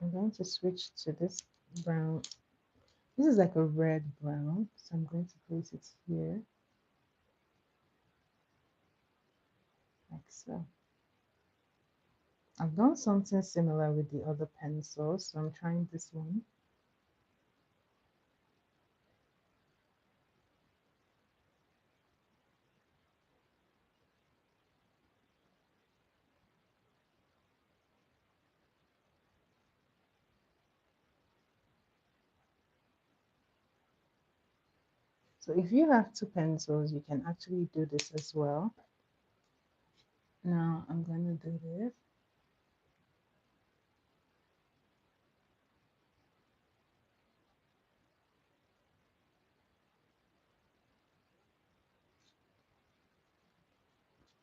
I'm going to switch to this brown. This is like a red brown, so I'm going to place it here like so. I've done something similar with the other pencils, so I'm trying this one. So if you have two pencils, you can actually do this as well. Now I'm going to do this.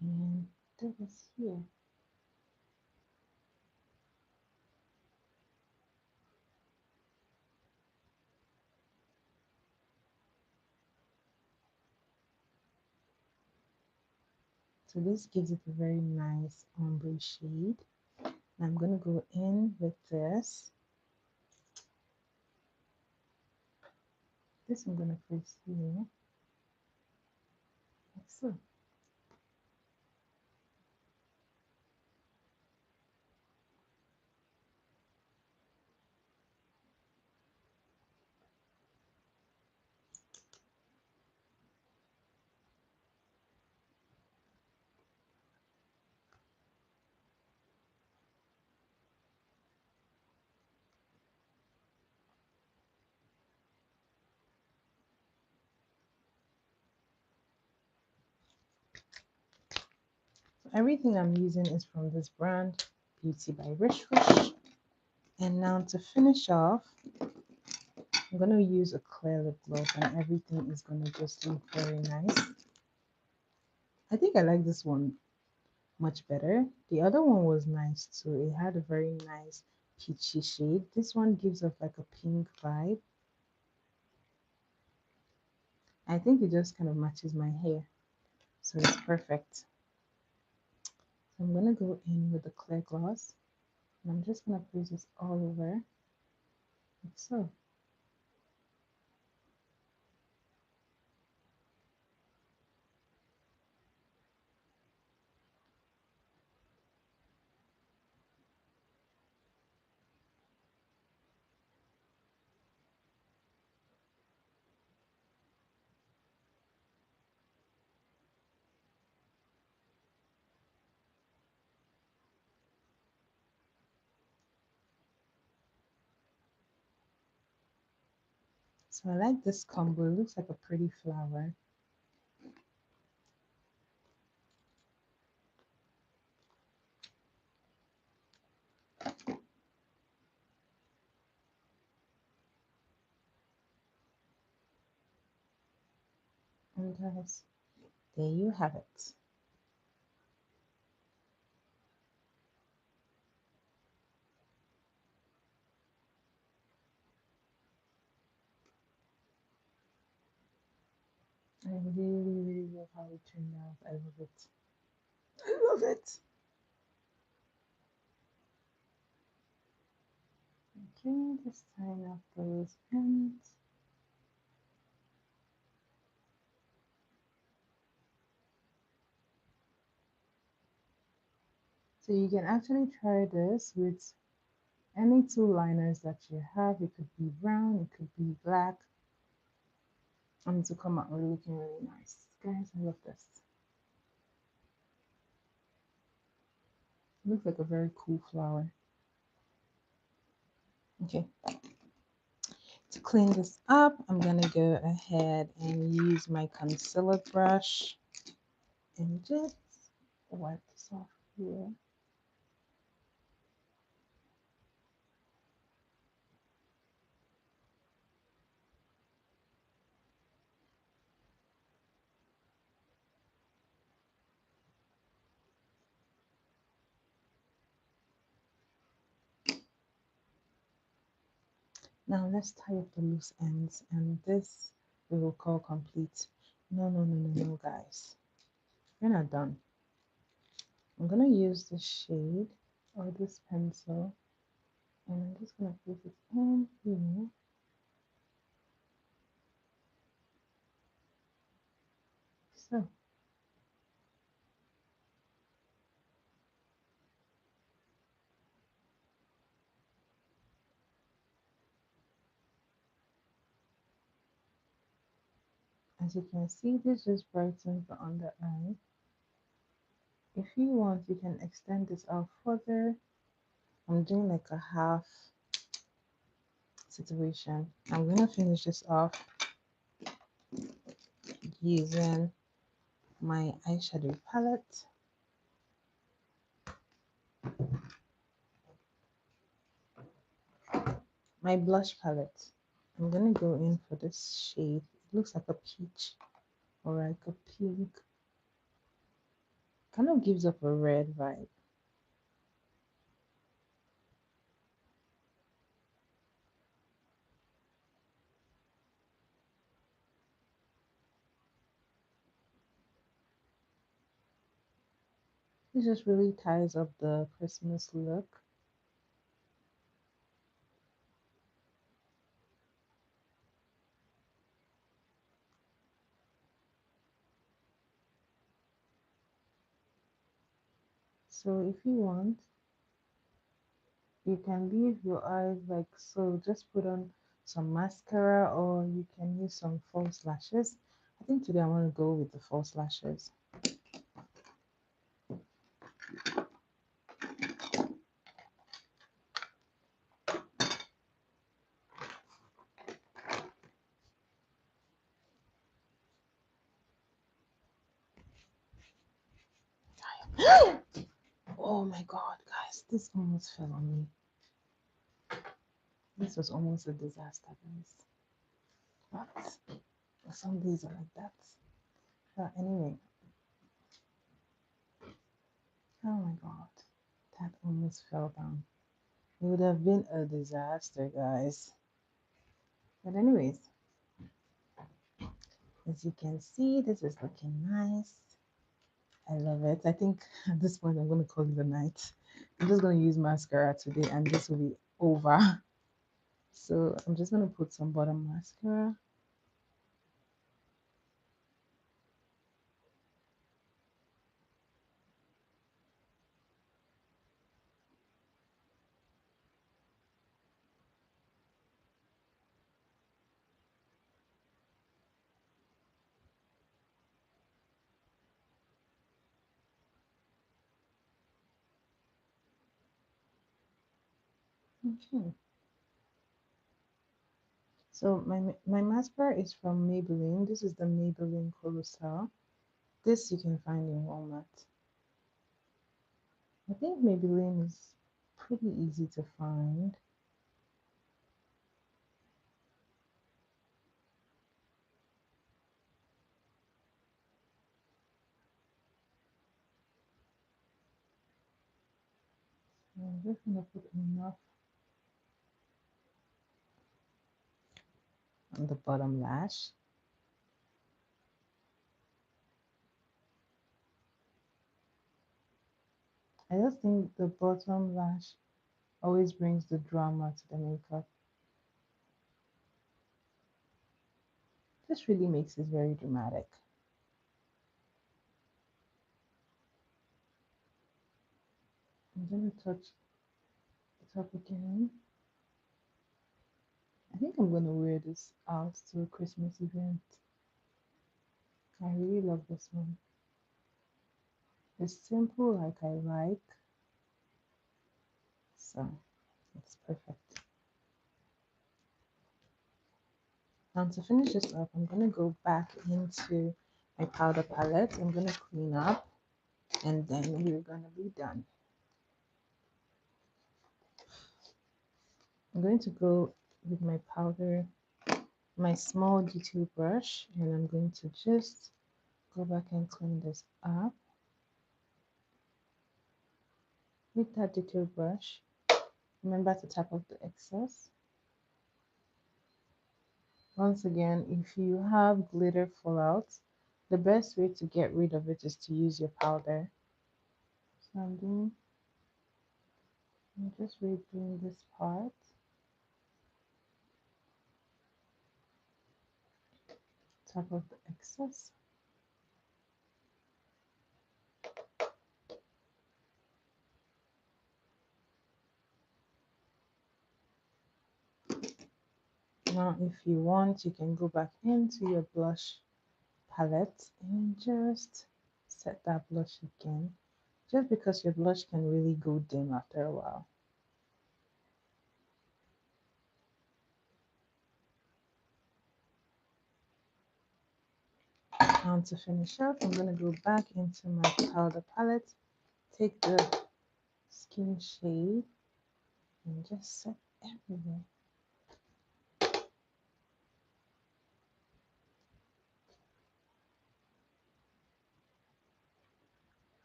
And do this here. So this gives it a very nice ombre shade. And I'm going to go in with this. This I'm going to place here, like so. Everything I'm using is from this brand, Beauty by Rishrish. And now to finish off, I'm going to use a clear lip gloss and everything is going to just look very nice. I think I like this one much better. The other one was nice too. It had a very nice peachy shade. This one gives off like a pink vibe. I think it just kind of matches my hair. So it's perfect. So I'm going to go in with the clear gloss. And I'm just going to place this all over, like so. So I like this combo. It looks like a pretty flower. And guys, there you have it. I really, really love how it turned out. I love it. I love it. Okay, just tying up those ends. So you can actually try this with any two liners that you have. It could be brown, it could be black, and to come out really looking really nice. Guys, I love this. It looks like a very cool flower. Okay, to clean this up, I'm gonna go ahead and use my concealer brush and just wipe this off here. Now let's tie up the loose ends, and this we will call complete. No, no, no, no, no, guys. We're not done. I'm gonna use this shade or this pencil, and I'm just gonna place it in here. So As you can see, this just brightens the under eye. If you want, you can extend this out further. I'm doing like a half situation. I'm gonna finish this off using my eyeshadow palette, my blush palette. I'm gonna go in for this shade. It looks like a peach or like a pink. Kind of gives up a red vibe. It just really ties up the Christmas look. So if you want, you can leave your eyes like so. Just put on some mascara or you can use some false lashes. I think today I want to go with the false lashes. Oh my god, guys, this almost fell on me. This was almost a disaster, guys. But some days are like that. But anyway, oh my god, that almost fell down. It would have been a disaster, guys. But anyways, as you can see, this is looking nice. I love it. I think at this point I'm going to call it a night. I'm just going to use mascara today and this will be over. So I'm just going to put some bottom mascara. Okay. So my mascara is from Maybelline. This is the Maybelline Colossal. This you can find in Walmart. I think Maybelline is pretty easy to find. So I'm just gonna put enough on the bottom lash. I just think the bottom lash always brings the drama to the makeup. This really makes it very dramatic. I'm gonna touch the top again. I think I'm gonna wear this out to a Christmas event. I really love this one. It's simple like I like, so it's perfect. Now to finish this up, I'm gonna go back into my powder palette. I'm gonna clean up and then we're gonna be done. I'm going to go with my powder, my small detail brush, and I'm going to just go back and clean this up with that detail brush. Remember to tap off the excess. Once again, if you have glitter fallout, the best way to get rid of it is to use your powder. So I'm just redoing this part. Tap off the excess. Now, if you want, you can go back into your blush palette and just set that blush again. Just because your blush can really go dim after a while. And to finish up, I'm going to go back into my powder palette, take the skin shade, and just set everywhere.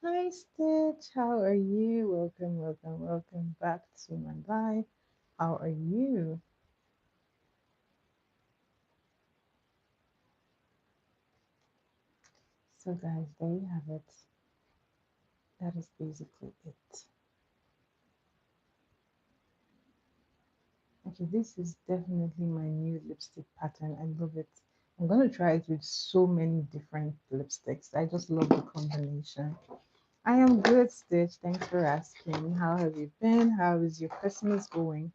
Hi Stitch, how are you? Welcome, welcome, welcome back to my live. How are you? So guys, there you have it. That is basically it. Okay, this is definitely my new lipstick pattern. I love it. I'm gonna try it with so many different lipsticks. I just love the combination. I am good, Stitch. Thanks for asking. How have you been? How is your Christmas going?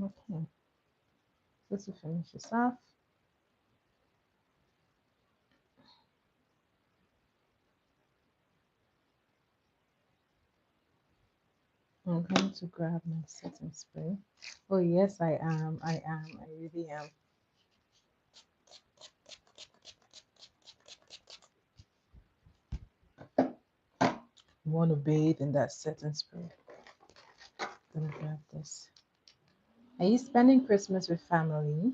Okay, just to finish this off, I'm going to grab my setting spray. Oh, yes, I am. I am. I really am. You want to bathe in that setting spray. I'm gonna grab this. Are you spending Christmas with family?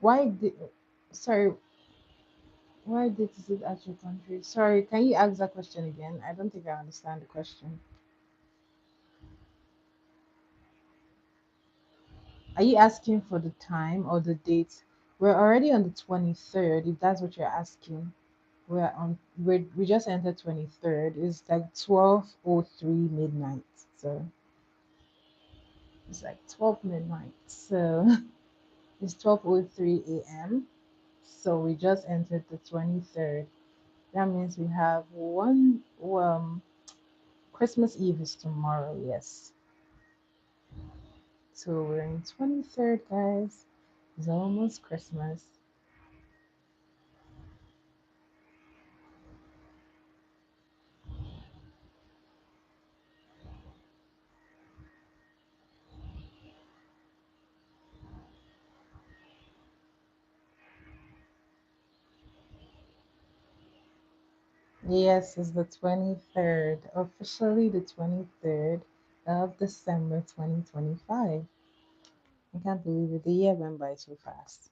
Why did, sorry, why did it at your country? Sorry, can you ask that question again? I don't think I understand the question. Are you asking for the time or the date? We're already on the 23rd, if that's what you're asking. We just entered 23rd. It's like 12:03 midnight. So it's like 12 midnight. So it's 12:03 a.m. So we just entered the 23rd. That means we have one Christmas Eve is tomorrow, yes. So we're in 23rd, guys. It's almost Christmas. Yes, it's the 23rd, officially the 23rd of December 2025. I can't believe it. The year went by so fast.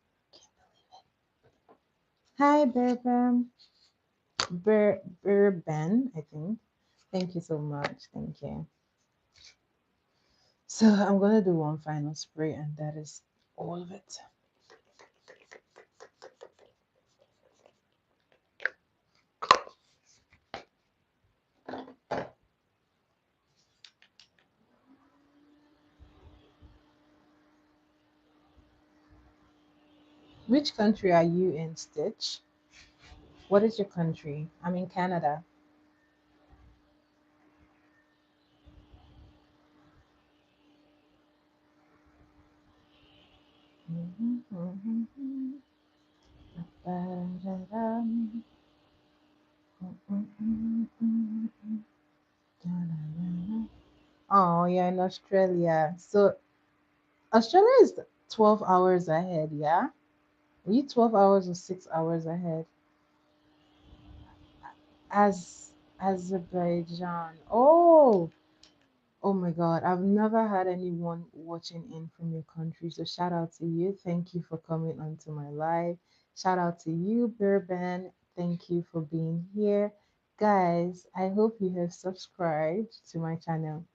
Hi, Berbam. Ben, I think. Thank you so much. Thank you. So I'm gonna do one final spray, and that is all of it. Which country are you in, Stitch? What is your country? I'm in Canada. Oh, yeah, in Australia. So Australia is 12 hours ahead, yeah? Are you 12 hours or 6 hours ahead? As Azerbaijan. Oh, Oh my God, I've never had anyone watching in from your country. So shout out to you. Thank you for coming onto my live. Shout out to you, Bourbon. Thank you for being here. Guys, I hope you have subscribed to my channel.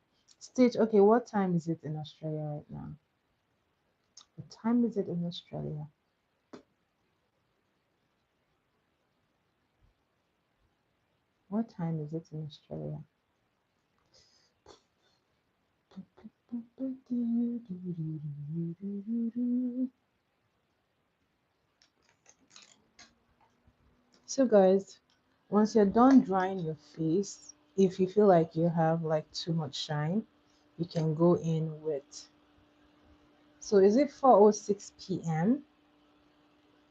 Stitch, okay, what time is it in Australia right now? What time is it in Australia? What time is it in Australia? So guys, once you're done drying your face, if you feel like you have like too much shine, you can go in with. So is it 4:06 p.m.?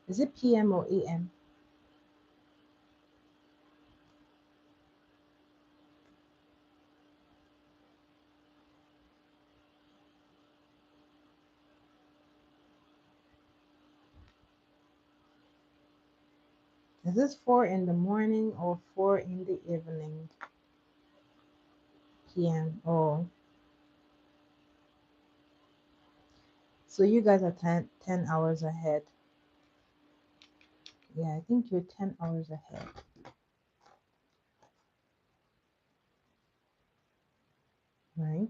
Is it p.m. or a.m.? Is this 4 in the morning or 4 in the evening? p.m. Oh, so you guys are 10 hours ahead. Yeah, I think you're 10 hours ahead, right?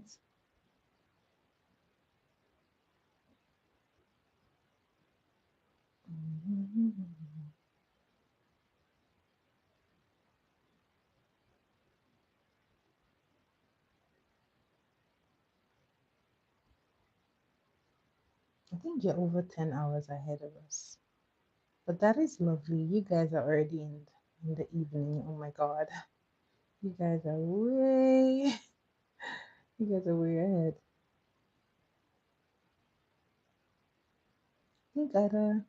I think you're over 10 hours ahead of us. But that is lovely. You guys are already in the evening. Oh my God. You guys are way, you guys are way ahead. I think I'm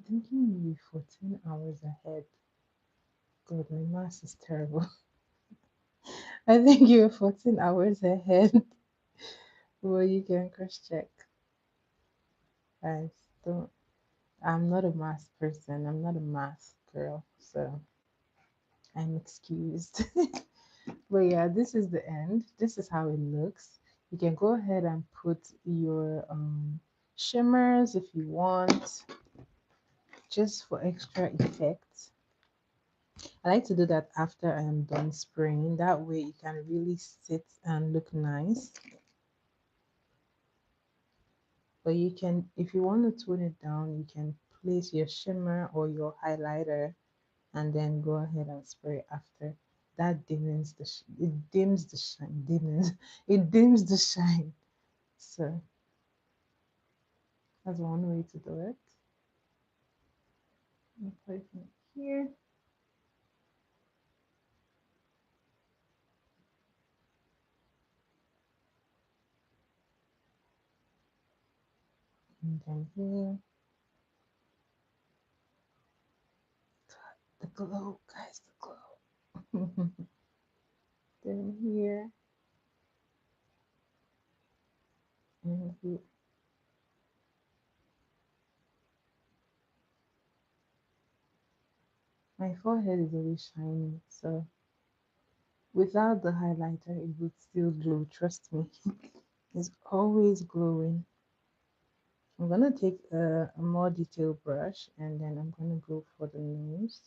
thinking maybe 14 hours ahead. God, my math is terrible. I think you're 14 hours ahead. Well, you can cross check. Guys, don't. I'm not a math person. I'm not a math girl. So I'm excused. But yeah, this is the end. This is how it looks. You can go ahead and put your shimmers if you want, just for extra effect. I like to do that after I am done spraying. That way it can really sit and look nice. But you can, if you want to tone it down, you can place your shimmer or your highlighter and then go ahead and spray after. That dims the it dims the shine. Dims it dims the shine. So that's one way to do it. I'm placing it here. And then here. The glow, guys, the glow. Then here. And here. My forehead is always shiny, so without the highlighter, it would still glow. Trust me, it's always glowing. I'm gonna take a more detailed brush and then I'm gonna go for the nose.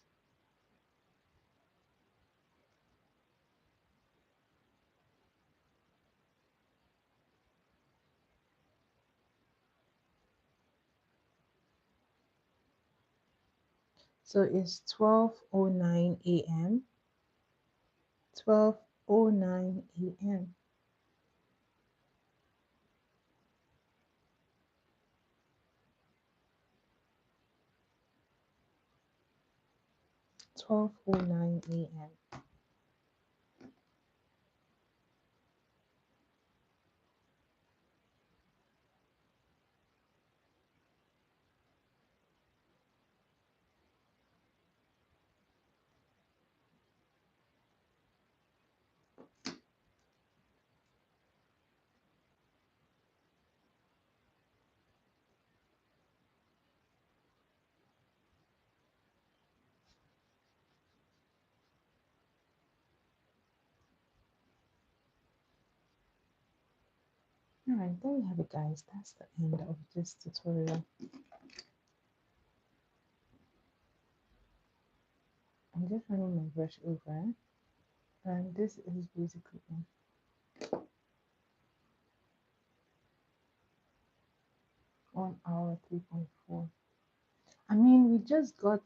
So it's 12:09 a.m. 12:09 a.m. 12:09 a.m. Alright, there you have it, guys. That's the end of this tutorial. I'm just running my brush over, and this is basically 1 hour 3.4. I mean, we just got,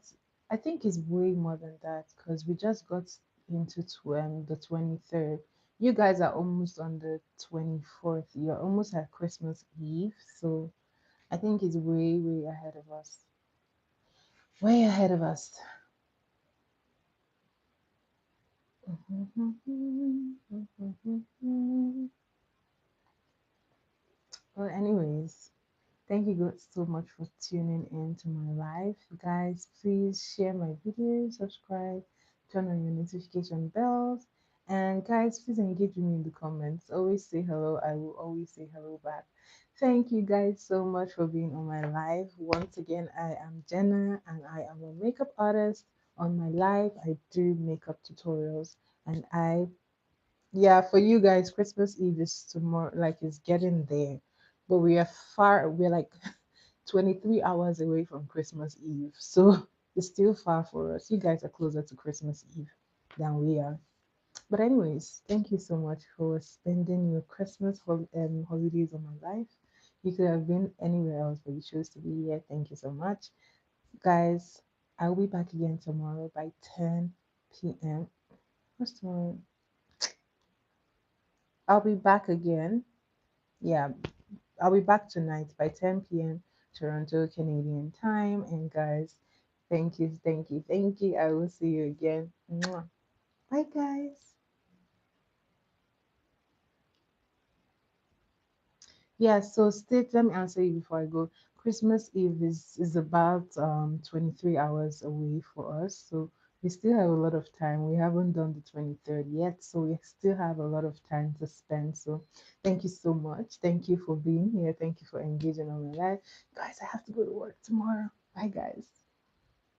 I think it's way more than that because we just got into the 23rd. You guys are almost on the 24th. You're almost at Christmas Eve. So I think it's way, way ahead of us. Way ahead of us. Well, anyways, thank you guys so much for tuning in to my live. Guys, please share my videos, subscribe, turn on your notification bells, and guys, please engage with me in the comments. Always say hello. I will always say hello back. Thank you guys so much for being on my live. Once again, I am Jenna and I am a makeup artist. On my live, I do makeup tutorials and yeah, for you guys, Christmas Eve is tomorrow, like it's getting there. But we're like 23 hours away from Christmas Eve. So it's still far for us. You guys are closer to Christmas Eve than we are. But anyways, thank you so much for spending your Christmas holidays on my life. You could have been anywhere else, but you chose to be here. Thank you so much. Guys, I'll be back again tomorrow by 10 p.m. What's tomorrow? I'll be back again. Yeah, I'll be back tonight by 10 p.m. Toronto Canadian time. And guys, thank you, thank you, thank you. I will see you again. Mwah. Bye, guys. Yeah, so state, let me answer you before I go. Christmas Eve is about 23 hours away for us. So we still have a lot of time. We haven't done the 23rd yet, so we still have a lot of time to spend. So thank you so much. Thank you for being here. Thank you for engaging on my life. Guys, I have to go to work tomorrow. Bye, guys.